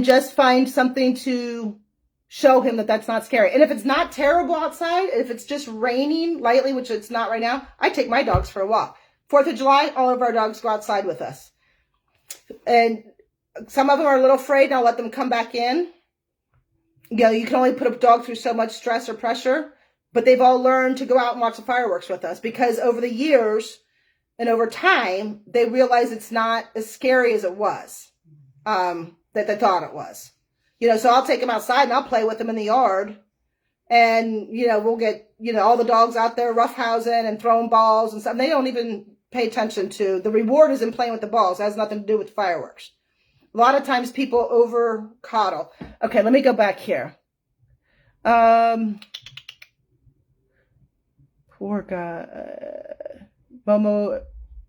just find something to show him that that's not scary. And if it's not terrible outside, if it's just raining lightly, which it's not right now, I take my dogs for a walk. 4th of July, all of our dogs go outside with us. And some of them are a little afraid, and I'll let them come back in. You can only put a dog through so much stress or pressure, but they've all learned to go out and watch the fireworks with us because over the years and over time, they realize it's not as scary as it was, that they thought it was. So I'll take them outside and I'll play with them in the yard, and, we'll get, all the dogs out there roughhousing and throwing balls and stuff. They don't even pay attention to the reward is in playing with the balls. It has nothing to do with fireworks. A lot of times people over coddle. Okay, let me go back here. Poor guy. Momo,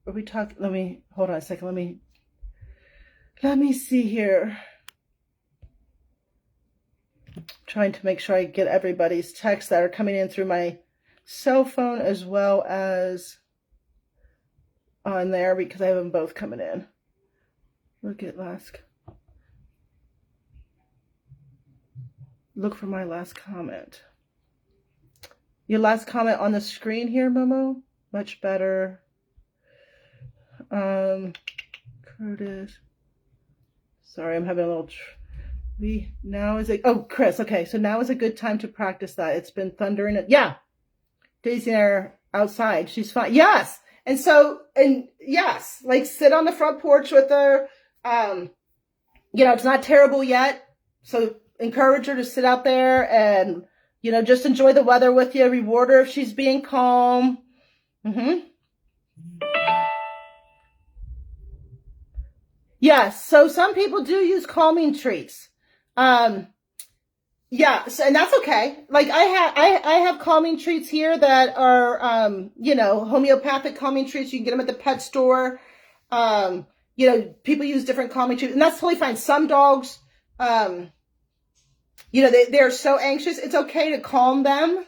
are we talking? Hold on a second. Let me see here. I'm trying to make sure I get everybody's texts that are coming in through my cell phone as well as on there because I have them both coming in. Look for my last comment. Your last comment on the screen here, Momo. Much better. Curtis. Sorry, I'm having a little. Chris. Okay, so now is a good time to practice that. It's been thundering. Yeah, Daisy and I are outside. She's fine. Yes, like sit on the front porch with her. It's not terrible yet, so encourage her to sit out there and just enjoy the weather with you. Reward her if she's being calm. Yes, so some people do use calming treats. And that's okay. Like I have calming treats here that are homeopathic calming treats. You can get them at the pet store. People use different calming treats, and that's totally fine. Some dogs, they're so anxious. It's okay to calm them.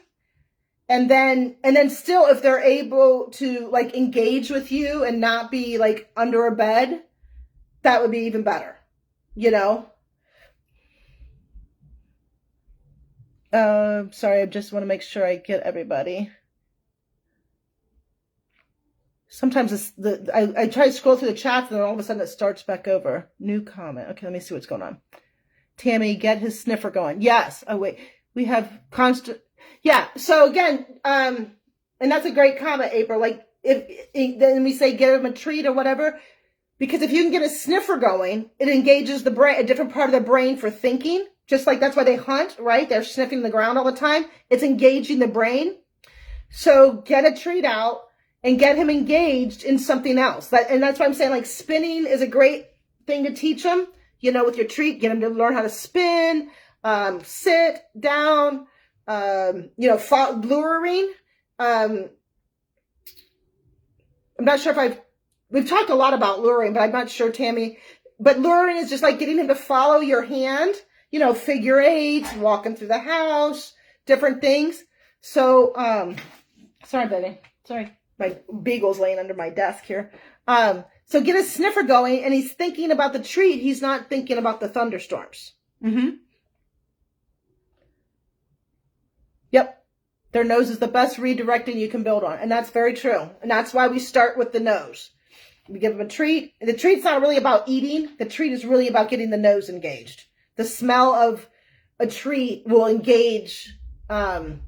And then still, if they're able to like engage with you and not be like under a bed, that would be even better, Sorry, I just want to make sure I get everybody. Sometimes I try to scroll through the chat and then all of a sudden it starts back over. New comment. Okay, let me see what's going on. Tammy, get his sniffer going. Yes. Oh, wait. We have constant. Yeah. So again, and that's a great comment, April. Like then we say get him a treat or whatever. Because if you can get a sniffer going, it engages the brain, a different part of the brain for thinking. Just like that's why they hunt, right? They're sniffing the ground all the time. It's engaging the brain. So get a treat out and get him engaged in something else. And that's why I'm saying like spinning is a great thing to teach him. With your treat, get him to learn how to spin, sit down, luring. I'm not sure if we've talked a lot about luring, but I'm not sure, Tammy. But luring is just like getting him to follow your hand, figure eights, walking through the house, different things. So, sorry, baby. Sorry. My beagle's laying under my desk here. So get a sniffer going, and he's thinking about the treat. He's not thinking about the thunderstorms. Yep. Their nose is the best redirecting you can build on. And that's very true. And that's why we start with the nose. We give them a treat. The treat's not really about eating. The treat is really about getting the nose engaged. The smell of a treat will engage wanting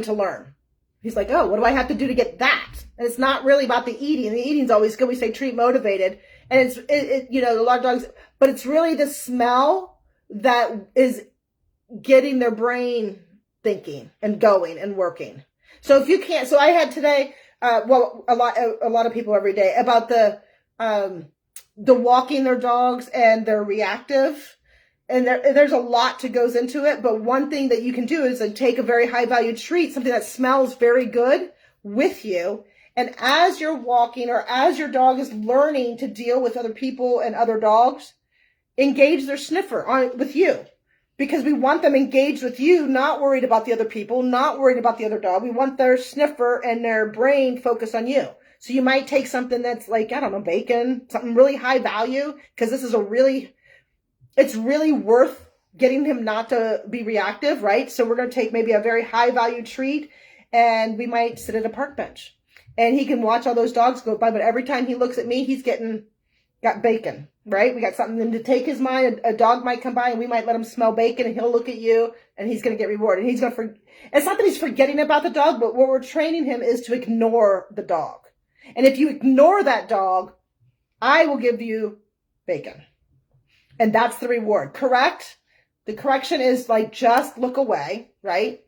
to learn. He's like, oh, what do I have to do to get that? And it's not really about the eating. The eating's always good. We say treat motivated. And it's a lot of dogs, but it's really the smell that is getting their brain thinking and going and working. So if you can't, so I had today, a lot of people every day about the walking their dogs and they're reactive. And there's a lot that goes into it. But one thing that you can do is like take a very high value treat, something that smells very good with you. And as you're walking or as your dog is learning to deal with other people and other dogs, engage their sniffer with you. Because we want them engaged with you, not worried about the other people, not worried about the other dog. We want their sniffer and their brain focused on you. So you might take something that's like, I don't know, bacon, something really high value, because this is it's really worth getting him not to be reactive, right? So we're going to take maybe a very high value treat and we might sit at a park bench and he can watch all those dogs go by. But every time he looks at me, he's got bacon, right? We got something to take his mind. A dog might come by and we might let him smell bacon and he'll look at you and he's going to get rewarded. He's going to it's not that he's forgetting about the dog, but what we're training him is to ignore the dog. And if you ignore that dog, I will give you bacon. And that's the reward, correct? The correction is like, just look away, right?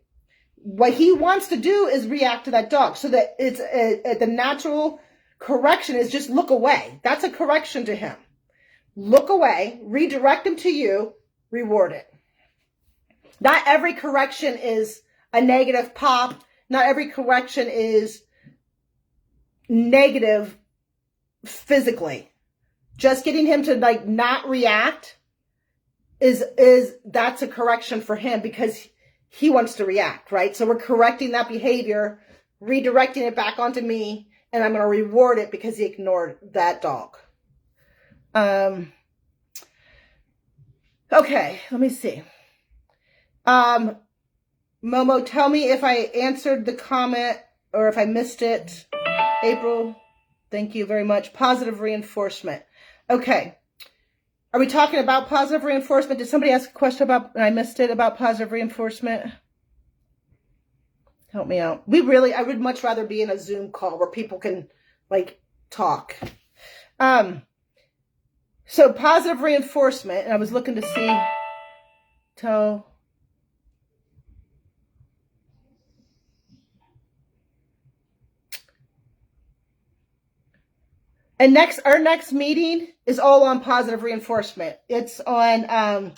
What he wants to do is react to that dog. So that it's the natural correction is just look away. That's a correction to him. Look away, redirect him to you, reward it. Not every correction is a negative pop. Not every correction is negative physically. Just getting him to like not react that's a correction for him because he wants to react, right? So we're correcting that behavior, redirecting it back onto me, and I'm going to reward it because he ignored that dog. Okay, let me see. Momo, tell me if I answered the comment or if I missed it. April, thank you very much. Positive reinforcement. Okay. Are we talking about positive reinforcement? Did somebody ask a question about, and I missed it, about positive reinforcement? Help me out. I would much rather be in a Zoom call where people can, like, talk. So positive reinforcement, and I was looking to see, and our next meeting is all on positive reinforcement. It's on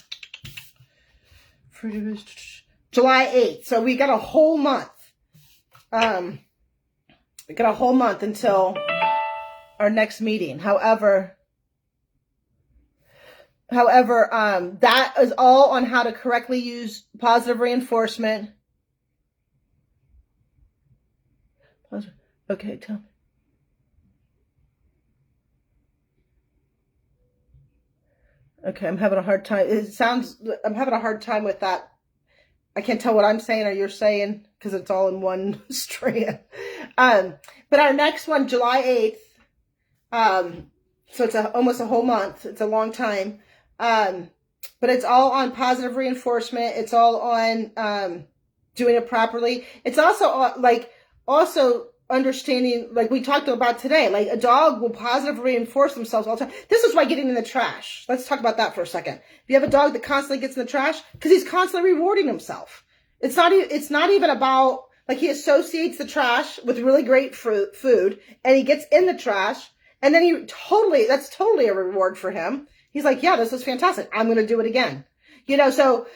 July 8th. So we got a whole month. We got a whole month until our next meeting. However, that is all on how to correctly use positive reinforcement. Okay, tell me. Okay, I'm having a hard time. I'm having a hard time with that. I can't tell what I'm saying or you're saying because it's all in one strand. But our next one, July 8th. So it's almost a whole month. It's a long time. But it's all on positive reinforcement. It's all on doing it properly. It's also also understanding, like we talked about today, like a dog will positively reinforce themselves all the time. This is why getting in the trash. Let's talk about that for a second. If you have a dog that constantly gets in the trash, because he's constantly rewarding himself. It's not even about, like, he associates the trash with really great food, and he gets in the trash, and then that's totally a reward for him. He's like, yeah, this is fantastic. I'm going to do it again. So,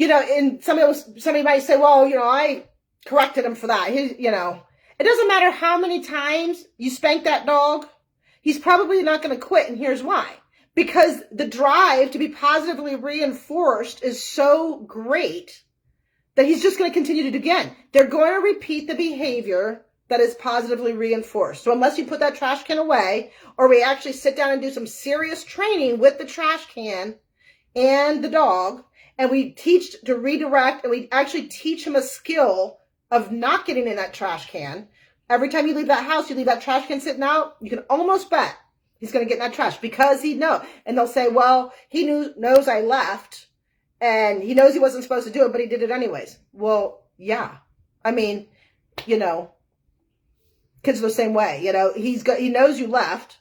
and somebody might say, well, I corrected him for that. It doesn't matter how many times you spank that dog. He's probably not going to quit. And here's why. Because the drive to be positively reinforced is so great that he's just going to continue to do it again. They're going to repeat the behavior that is positively reinforced. So unless you put that trash can away, or we actually sit down and do some serious training with the trash can and the dog, and we teach to redirect, and we actually teach him a skill of not getting in that trash can. Every time you leave that house, you leave that trash can sitting out, you can almost bet he's going to get in that trash because he knows. And they'll say, well, he knows I left, and he knows he wasn't supposed to do it, but he did it anyways. Well, yeah. I mean, kids are the same way. He knows you left,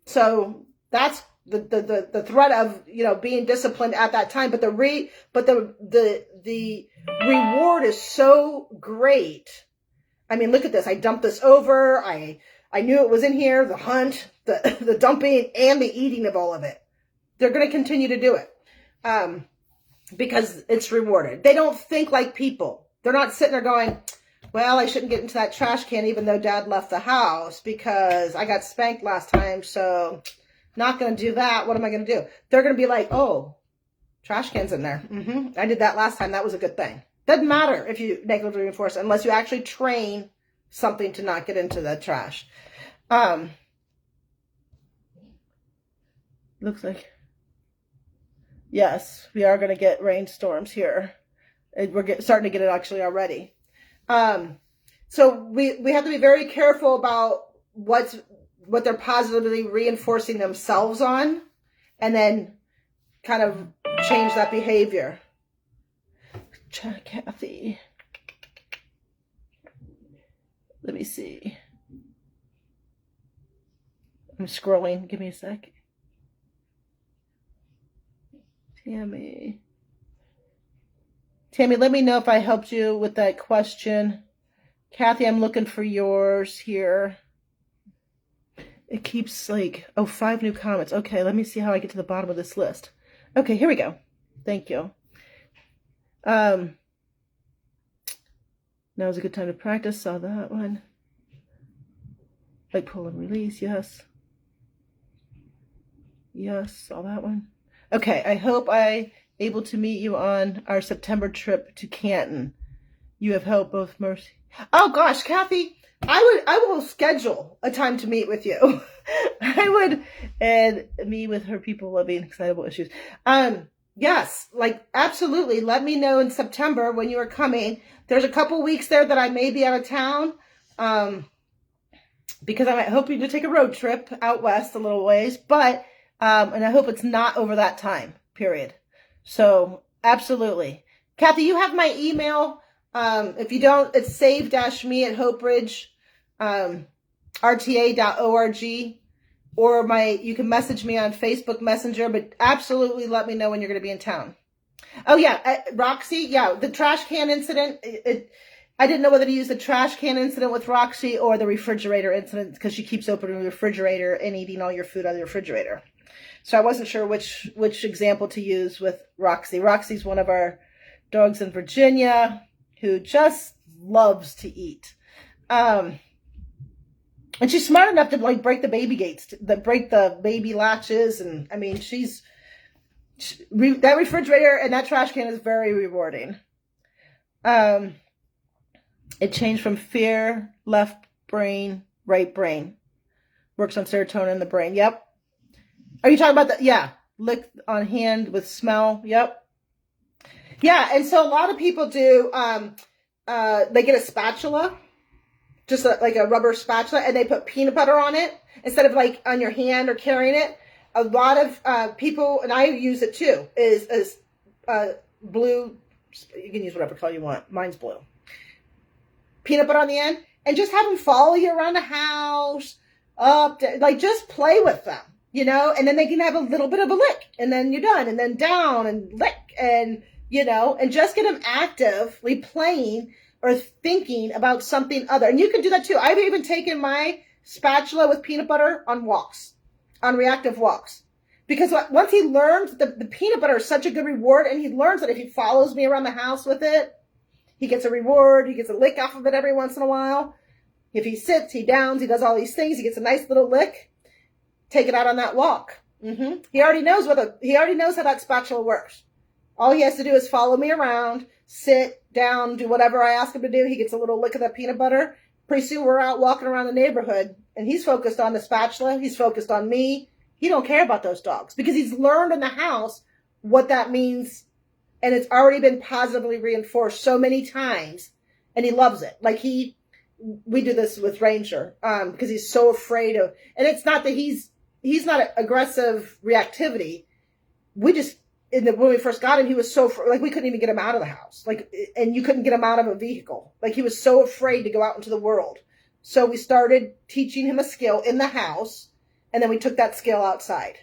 so that's the threat of being disciplined at that time. But the reward is so great. I mean, look at this. I dumped this over. I knew it was in here. The hunt, the dumping, and the eating of all of it. They're going to continue to do it because it's rewarded. They don't think like people. They're not sitting there going, well, I shouldn't get into that trash can even though Dad left the house because I got spanked last time, so not going to do that. What am I going to do? They're going to be like, oh, trash can's in there. I did that last time. That was a good thing. Doesn't matter if you negatively reinforce it unless you actually train something to not get into the trash. Looks like, yes, we are going to get rainstorms here. We're starting to get it actually already. So we have to be very careful about what they're positively reinforcing themselves on, and then kind of change that behavior. Kathy. Let me see. I'm scrolling. Give me a sec. Tammy, let me know if I helped you with that question. Kathy, I'm looking for yours here. It keeps 5 new comments. Okay, let me see how I get to the bottom of this list. Okay, here we go. Thank you. Now's a good time to practice. Saw that one. Like pull and release. Yes. Yes, saw that one. Okay, I hope I able to meet you on our September trip to Canton. You have helped both Mercy. Oh gosh, Kathy, I will schedule a time to meet with you. I would, and me with her people loving excitable issues. Yes, like absolutely. Let me know in September when you are coming. There's a couple weeks there that I may be out of town. Because I'm hoping to take a road trip out west a little ways, but, and I hope it's not over that time period. So absolutely. Kathy, you have my email. If you don't, it's save-me at Hoperidge, rta.org, or you can message me on Facebook Messenger, but absolutely let me know when you're going to be in town. Oh yeah, Roxy, yeah, the trash can incident, I didn't know whether to use the trash can incident with Roxy or the refrigerator incident because she keeps opening the refrigerator and eating all your food out of the refrigerator. So I wasn't sure which example to use with Roxy. Roxy's one of our dogs in Virginia who just loves to eat. And she's smart enough to like break the baby gates, break the baby latches. And I mean, that refrigerator and that trash can is very rewarding. It changed from fear, left brain, right brain. Works on serotonin in the brain. Yep. Are you talking about that? Yeah. Lick on hand with smell. Yep. Yeah. And so a lot of people do, they get a spatula, just like a rubber spatula, and they put peanut butter on it instead of like on your hand or carrying it. A lot of people, and I use it too, is blue. You can use whatever color you want. Mine's blue. Peanut butter on the end, and just have them follow you around the house, like just play with them, and then they can have a little bit of a lick, and then you're done, and then down and lick, and and just get them actively playing or thinking about something other. And you can do that too. I've even taken my spatula with peanut butter on walks, on reactive walks, because once he learns the peanut butter is such a good reward, and he learns that if he follows me around the house with it, he gets a reward. He gets a lick off of it every once in a while. If he sits, he downs, he does all these things. He gets a nice little lick. Take it out on that walk. He already knows how that spatula works. All he has to do is follow me around, sit down, do whatever I ask him to do. He gets a little lick of that peanut butter. Pretty soon we're out walking around the neighborhood, and he's focused on the spatula. He's focused on me. He don't care about those dogs because he's learned in the house what that means. And it's already been positively reinforced so many times, and he loves it. Like we do this with Ranger, because he's so afraid of, and it's not that he's not aggressive reactivity. We just, when we first got him, he was so, like we couldn't even get him out of the house. Like, and you couldn't get him out of a vehicle. Like he was so afraid to go out into the world. So we started teaching him a skill in the house, and then we took that skill outside.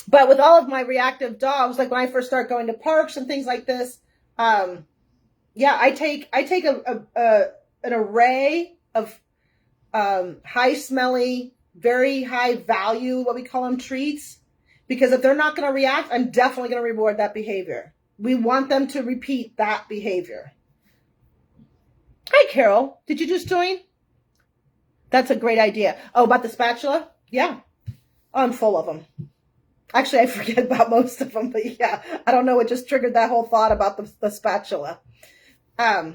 But with all of my reactive dogs, like when I first start going to parks and things like this, I take an array of high smelly, very high value, what we call them, treats. Because if they're not going to react, I'm definitely going to reward that behavior. We want them to repeat that behavior. Hi, Carol. Did you just join? That's a great idea. Oh, about the spatula? Yeah. I'm full of them. Actually, I forget about most of them, but yeah, I don't know what just triggered that whole thought about the spatula. But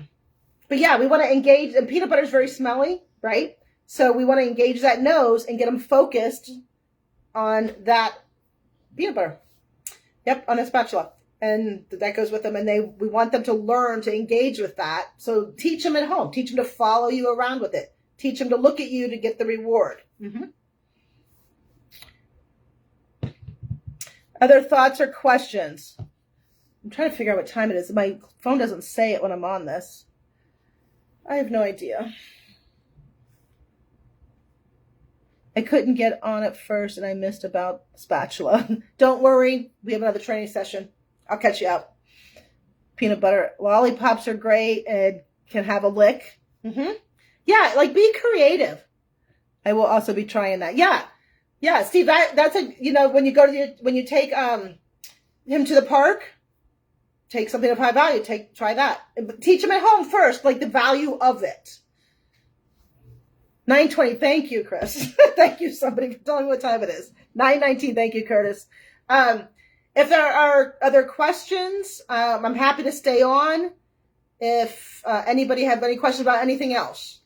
yeah, we want to engage, and peanut butter is very smelly, right? So we want to engage that nose and get them focused on that peanut butter. Yep, on a spatula. And that goes with them, and we want them to learn to engage with that. So teach them at home. Teach them to follow you around with it. Teach them to look at you to get the reward. Other thoughts or questions? I'm trying to figure out what time it is. My phone doesn't say it when I'm on this. I have no idea. I couldn't get on at first, and I missed about spatula. Don't worry. We have another training session. I'll catch you up. Peanut butter. Lollipops are great and can have a lick. Yeah, like be creative. I will also be trying that. Yeah, Steve, that's when you take him to the park, take something of high value, try that. Teach him at home first, like the value of it. 9:20, thank you, Chris. Thank you, somebody, for telling me what time it is. 9:19, thank you, Curtis. If there are other questions, I'm happy to stay on. if anybody have any questions about anything else.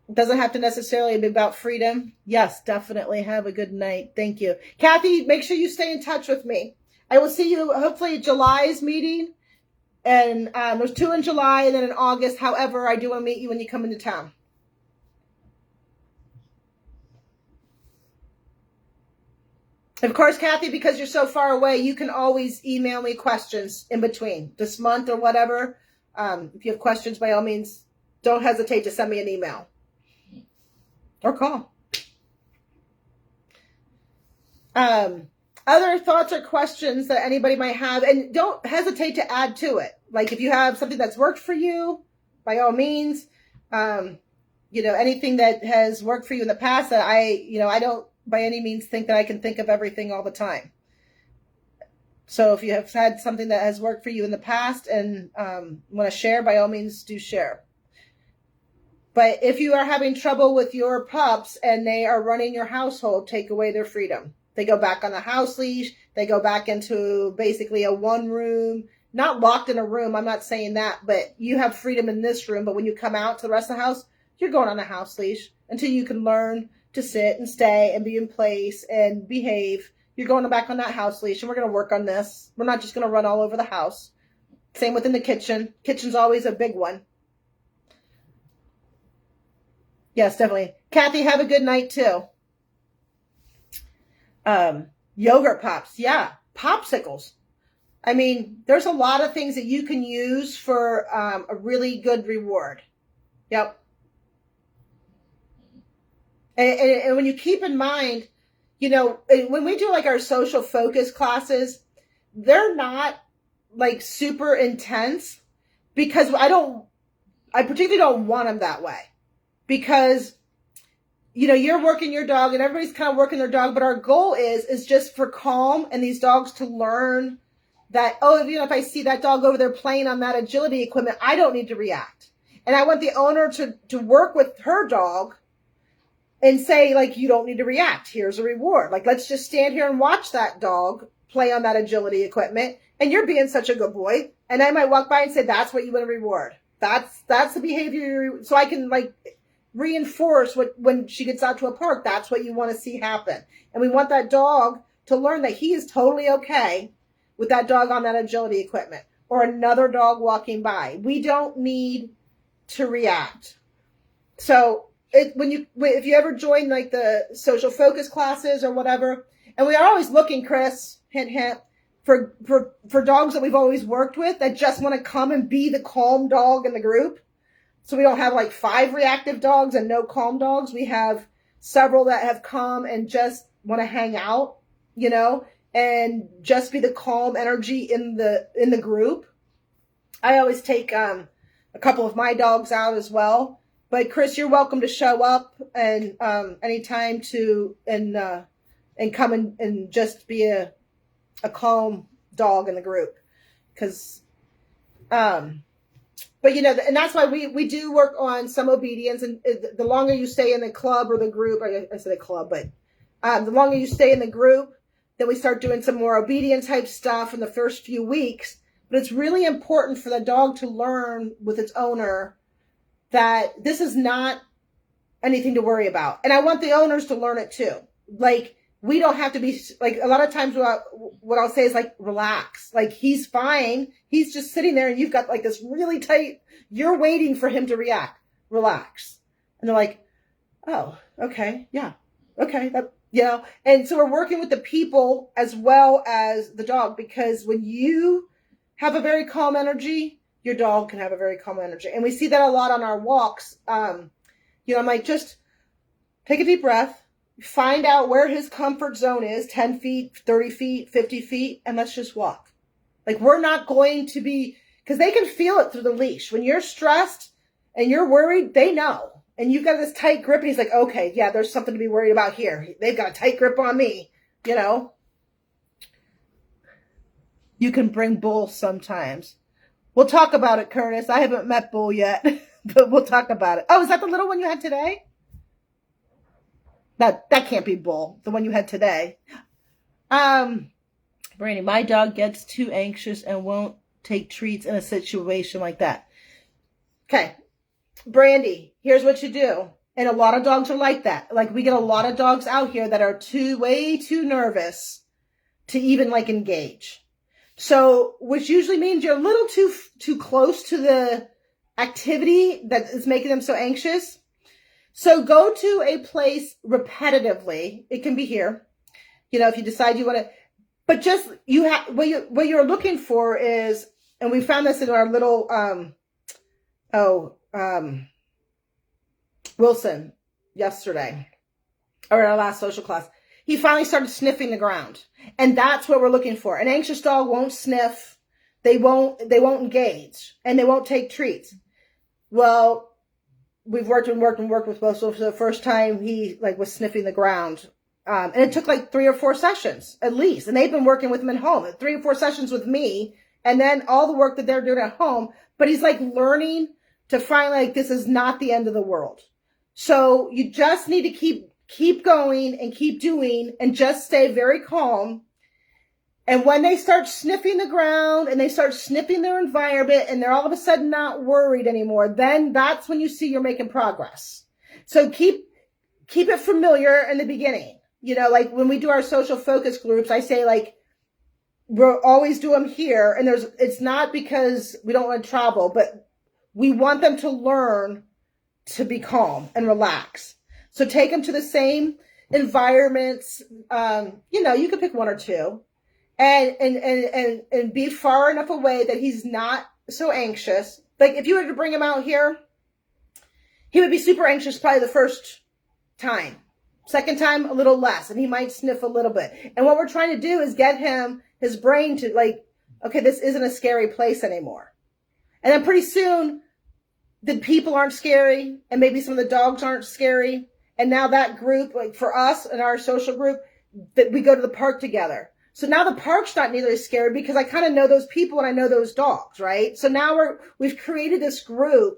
It doesn't have to necessarily be about freedom. Yes, definitely. Have a good night. Thank you. Kathy, make sure you stay in touch with me. I will see you hopefully at July's meeting. And there's 2 in July and then in August. However, I do want to meet you when you come into town. Of course, Kathy, because you're so far away, you can always email me questions in between this month or whatever. If you have questions, by all means, don't hesitate to send me an email or call. Other thoughts or questions that anybody might have, and don't hesitate to add to it. Like if you have something that's worked for you, by all means, anything that has worked for you in the past that I don't by any means think that I can think of everything all the time. So if you have had something that has worked for you in the past and want to share, by all means do share. But if you are having trouble with your pups and they are running your household, take away their freedom. They go back on the house leash. They go back into basically a one room, not locked in a room. I'm not saying that, but you have freedom in this room. But when you come out to the rest of the house, you're going on a house leash until you can learn to sit and stay and be in place and behave. You're going back on that house leash, and we're going to work on this. We're not just going to run all over the house. Same within the kitchen. Kitchen's always a big one. Yes, definitely. Kathy, have a good night too. Yogurt pops. Yeah. Popsicles. I mean, there's a lot of things that you can use for a really good reward. Yep. And when you keep in mind, when we do like our social focus classes, they're not like super intense because I particularly don't want them that way because, you're working your dog and everybody's kind of working their dog, but our goal is just for calm and these dogs to learn that, if I see that dog over there playing on that agility equipment, I don't need to react. And I want the owner to work with her dog and say, like, you don't need to react. Here's a reward. Like, let's just stand here and watch that dog play on that agility equipment. And you're being such a good boy. And I might walk by and say, that's what you want to reward. That's the behavior. So I can like reinforce when she gets out to a park, that's what you want to see happen. And we want that dog to learn that he is totally okay with that dog on that agility equipment or another dog walking by. We don't need to react. So if you ever join like the social focus classes or whatever, and we are always looking, Chris, hint, hint, for dogs that we've always worked with that just want to come and be the calm dog in the group. So we don't have like 5 reactive dogs and no calm dogs. We have several that have come and just want to hang out, and just be the calm energy in the group. I always take a couple of my dogs out as well. But Chris, you're welcome to show up and anytime and come and just be a calm dog in the group. But and that's why we do work on some obedience, and the longer you stay in the club or the group, I said a club, but the longer you stay in the group, then we start doing some more obedience type stuff in the first few weeks. But it's really important for the dog to learn with its owner that this is not anything to worry about. And I want the owners to learn it too. Like, we don't have to be, like, a lot of times what I'll say is like, relax. Like, he's fine. He's just sitting there and you've got like this really tight, you're waiting for him to react. Relax. And they're like, oh, okay. Yeah. Okay. And so we're working with the people as well as the dog, because when you have a very calm energy, your dog can have a very calm energy. And we see that a lot on our walks. I'm like, just take a deep breath, find out where his comfort zone is, 10 feet, 30 feet, 50 feet, and let's just walk. Like, we're not going to be, because they can feel it through the leash. When you're stressed and you're worried, they know. And you've got this tight grip, and he's like, okay, yeah, there's something to be worried about here. They've got a tight grip on me, You can bring Bull sometimes. We'll talk about it, Curtis. I haven't met Bull yet, but we'll talk about it. Oh, is that the little one you had today? That can't be Bull, the one you had today. Brandy, my dog gets too anxious and won't take treats in a situation like that. Okay. Brandy, here's what you do. And a lot of dogs are like that. Like we get a lot of dogs out here that are way too nervous to even like engage. So, which usually means you're a little too close to the activity that is making them so anxious. So go to a place repetitively. It can be here. You know, if you decide you want to, but just you have what you're looking for is, and we found this in our little Wilson yesterday, or in our last social class. He finally started sniffing the ground. And that's what we're looking for. An anxious dog won't sniff. They won't engage, and they won't take treats. Well, we've worked with both. So for the first time, he like was sniffing the ground. And it took like 3 or 4 sessions at least. And they've been working with him at home, 3 or 4 sessions with me. And then all the work that they're doing at home. But he's like learning to find like, this is not the end of the world. So you just need to keep going and keep doing and just stay very calm. And when they start sniffing the ground and they start sniffing their environment and they're all of a sudden not worried anymore, then that's when you see you're making progress. So keep it familiar in the beginning. You know, like when we do our social focus groups, I say like, we'll always do them here. And it's not because we don't want to travel, but we want them to learn to be calm and relax. So take them to the same environments. You know, you could pick 1 or 2 and be far enough away that he's not so anxious. Like if you were to bring him out here, he would be super anxious probably the first time. Second time, a little less, and he might sniff a little bit. And what we're trying to do is get his brain to like, okay, this isn't a scary place anymore. And then pretty soon, the people aren't scary, and maybe some of the dogs aren't scary. And now that group, like for us and our social group, that we go to the park together. So now the park's not nearly as scary because I kind of know those people and I know those dogs, right? So now we've created this group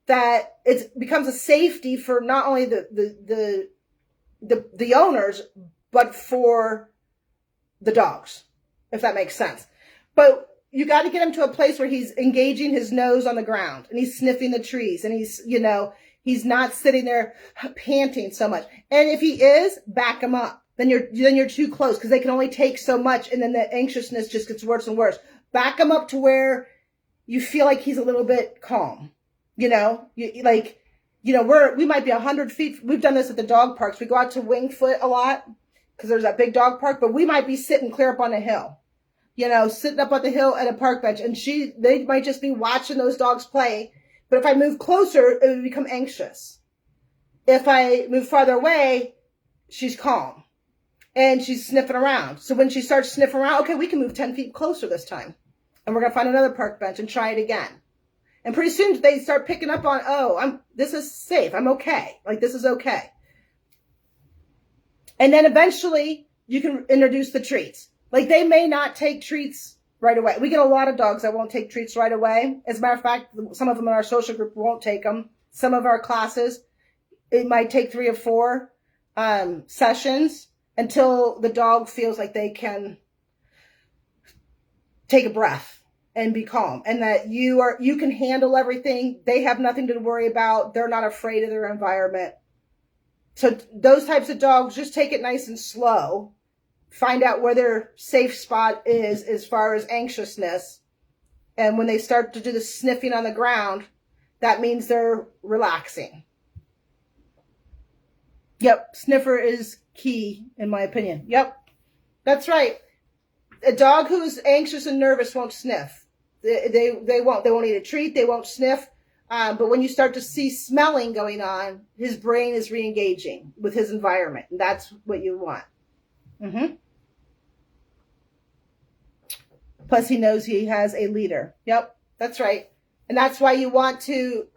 that it becomes a safety for not only the owners, but for the dogs, if that makes sense. But you got to get him to a place where he's engaging his nose on the ground and he's sniffing the trees and he's, you know, he's not sitting there panting so much. And if he is, back him up. Then you're too close because they can only take so much. And then the anxiousness just gets worse and worse. Back him up to where you feel like he's a little bit calm. You know, we might be 100 feet. We've done this at the dog parks. We go out to Wingfoot a lot because there's that big dog park, but we might be sitting clear up on a hill, you know, sitting up on the hill at a park bench, and they might just be watching those dogs play. But if I move closer, it would become anxious. If I move farther away, she's calm and she's sniffing around. So when she starts sniffing around, okay, we can move 10 feet closer this time, and we're going to find another park bench and try it again. And pretty soon they start picking up on, this is safe. I'm okay. Like, this is okay. And then eventually you can introduce the treats. Like, they may not take treats right away. We get a lot of dogs that won't take treats right away. As a matter of fact, some of them in our social group won't take them. Some of our classes, it might take 3 or 4 sessions until the dog feels like they can take a breath and be calm, and that you can handle everything. They have nothing to worry about. They're not afraid of their environment. So those types of dogs, just take it nice and slow. Find out where their safe spot is as far as anxiousness. And when they start to do the sniffing on the ground, that means they're relaxing. Yep, sniffer is key, in my opinion. Yep, that's right. A dog who's anxious and nervous won't sniff. They won't eat a treat. They won't sniff. But when you start to see smelling going on, his brain is re-engaging with his environment. And that's what you want. Plus he knows he has a leader. Yep, that's right. And that's why you want to,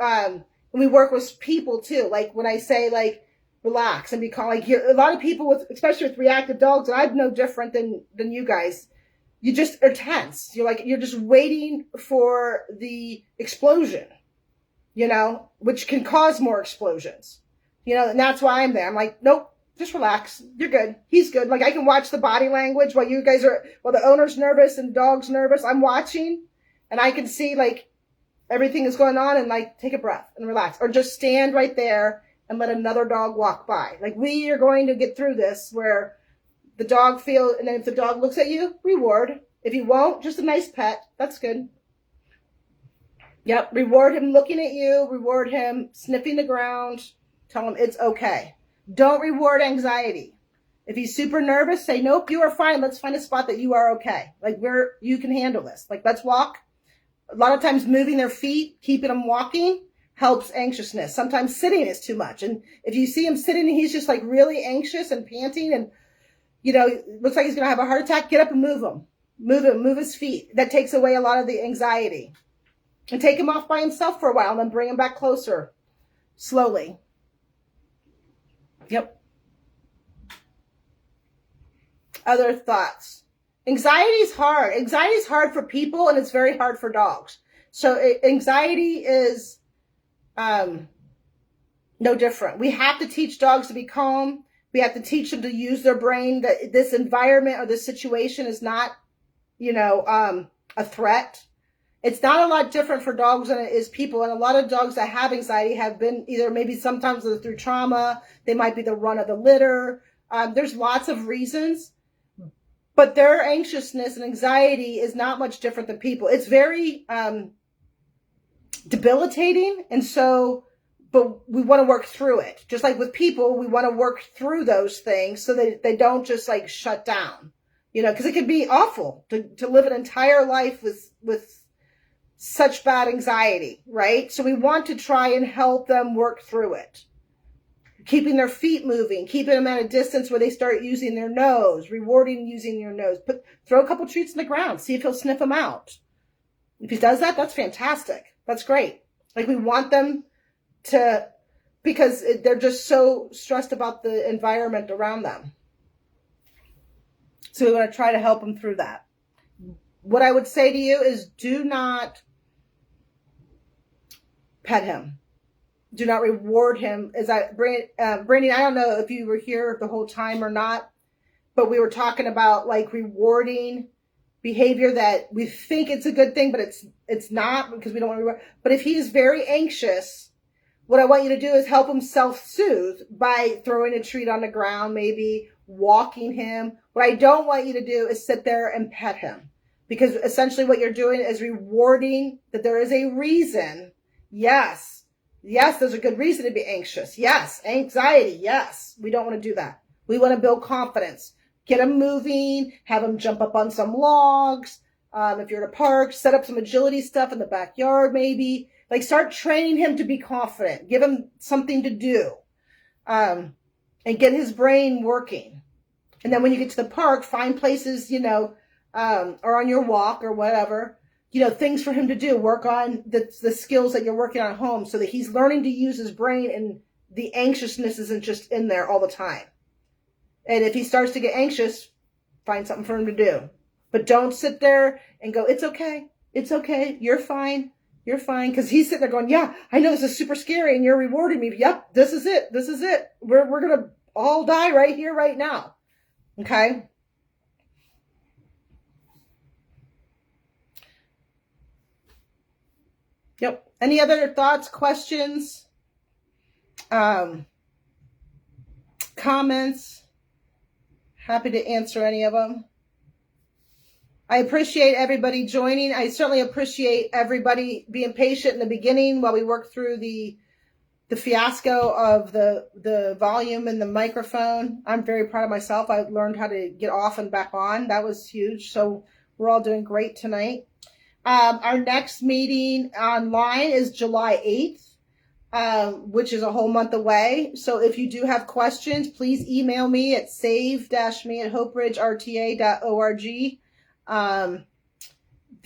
we work with people too. Like when I say like, relax and be calm. Like a lot of people especially with reactive dogs, and I'm no different than you guys. You just are tense. You're just waiting for the explosion, you know, which can cause more explosions, you know, and that's why I'm there. I'm like, nope, just relax. You're good. He's good. Like I can watch the body language while the owner's nervous and the dog's nervous. I'm watching, and I can see like everything is going on, and like take a breath and relax, or just stand right there and let another dog walk by. Like, we are going to get through this where the dog feels, and then if the dog looks at you, reward. If he won't, just a nice pet. That's good. Yep. Reward him looking at you. Reward him sniffing the ground. Tell him it's okay. Don't reward anxiety. If he's super nervous, say, nope, you are fine. Let's find a spot that you are okay. Like, where you can handle this. Like, let's walk. A lot of times moving their feet, keeping them walking, helps anxiousness. Sometimes sitting is too much. And if you see him sitting and he's just like really anxious and panting and, you know, looks like he's going to have a heart attack, get up and move him. Move his feet. That takes away a lot of the anxiety. And take him off by himself for a while and then bring him back closer. Slowly. Yep. Other thoughts. Anxiety is hard. Anxiety is hard for people, and it's very hard for dogs. So anxiety is no different. We have to teach dogs to be calm. We have to teach them to use their brain, that this environment or this situation is not, you know, a threat. It's not a lot different for dogs than it is people. And a lot of dogs that have anxiety have been either maybe sometimes through trauma. They might be the run of the litter. There's lots of reasons. But their anxiousness and anxiety is not much different than people. It's very debilitating. And so, but we want to work through it. Just like with people, we want to work through those things so that they don't just like shut down. You know, because it can be awful to live an entire life with such bad anxiety, right? So we want to try and help them work through it. Keeping their feet moving, keeping them at a distance where they start using their nose, rewarding using your nose. Throw a couple treats in the ground, see if he'll sniff them out. If he does that, that's fantastic. That's great. Like, we want them to, because they're just so stressed about the environment around them. So we want to try to help them through that. What I would say to you is, do not pet him. Do not reward him. Brandy, I don't know if you were here the whole time or not, but we were talking about like rewarding behavior that we think it's a good thing, but it's not, because we don't want to reward. But if he is very anxious, what I want you to do is help him self-soothe by throwing a treat on the ground, maybe walking him. What I don't want you to do is sit there and pet him, because essentially what you're doing is rewarding that there is a reason. Yes, there's a good reason to be anxious. Yes, anxiety. Yes, we don't want to do that. We want to build confidence. Get him moving, have him jump up on some logs. If you're at a park, set up some agility stuff in the backyard, maybe. Like, start training him to be confident. Give him something to do. And get his brain working. And then when you get to the park, find places, you know, or on your walk or whatever, you know, things for him to do. Work on the skills that you're working on at home so that he's learning to use his brain and the anxiousness isn't just in there all the time. And if he starts to get anxious, find something for him to do. But don't sit there and go, it's okay. It's okay. You're fine. You're fine. Because he's sitting there going, yeah, I know this is super scary and you're rewarding me. Yep, this is it. This is it. We're going to all die right here, right now. Okay? Yep. Any other thoughts, questions, comments? Happy to answer any of them. I appreciate everybody joining. I certainly appreciate everybody being patient in the beginning while we work through the fiasco of the volume and the microphone. I'm very proud of myself. I learned how to get off and back on. That was huge. So we're all doing great tonight. Our next meeting online is July 8th, which is a whole month away. So if you do have questions, please email me at save-me@hoperidgeRTA.org.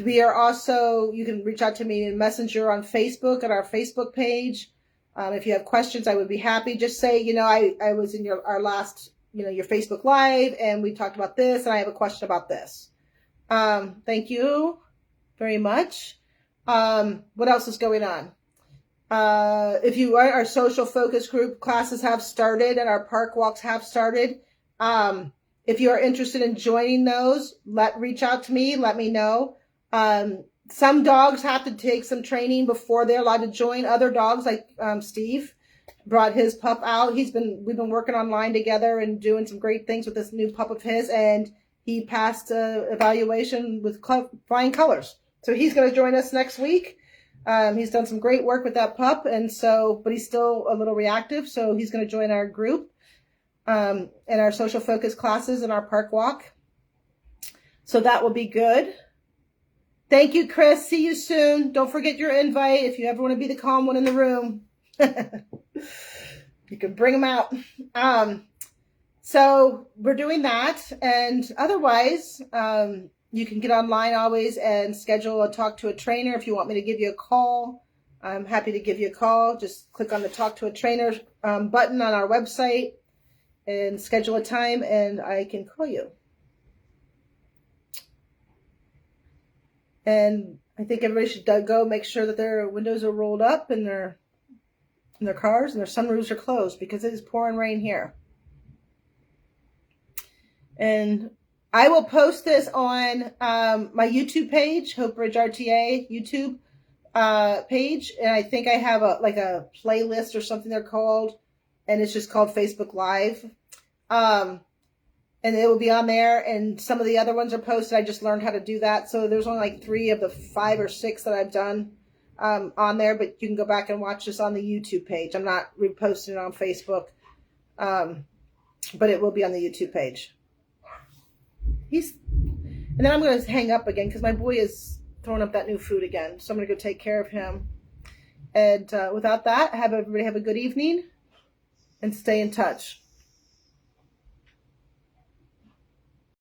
We are also, you can reach out to me in Messenger on Facebook at our Facebook page. If you have questions, I would be happy. Just say, you know, I was in our last, you know, your Facebook Live, and we talked about this, and I have a question about this. Thank you very much. What else is going on? If you are, our social focus group classes have started and our park walks have started. If you are interested in joining those, reach out to me, let me know. some dogs have to take some training before they're allowed to join. Other dogs, like Steve, brought his pup out. We've been working online together and doing some great things with this new pup of his, and he passed evaluation with flying colors. So he's going to join us next week. He's done some great work with that pup, but he's still a little reactive, so he's going to join our group in our social focus classes and our park walk. So that will be good. Thank you, Chris. See you soon. Don't forget your invite if you ever want to be the calm one in the room. You can bring them out. So we're doing that. And otherwise, you can get online always and schedule a talk to a trainer. If you want me to give you a call, I'm happy to give you a call. Just click on the talk to a trainer button on our website and schedule a time, and I can call you. And I think everybody should go make sure that their windows are rolled up in their cars and their sunroofs are closed, because it is pouring rain here. And I will post this on my YouTube page, Hope Bridge RTA YouTube page. And I think I have a playlist or something they're called. And it's just called Facebook Live. And it will be on there. And some of the other ones are posted. I just learned how to do that. So there's only like 3 of the 5 or 6 that I've done on there. But you can go back and watch this on the YouTube page. I'm not reposting it on Facebook. But it will be on the YouTube page. And then I'm going to hang up again because my boy is throwing up that new food again. So I'm going to go take care of him. And without that, everybody have a good evening and stay in touch.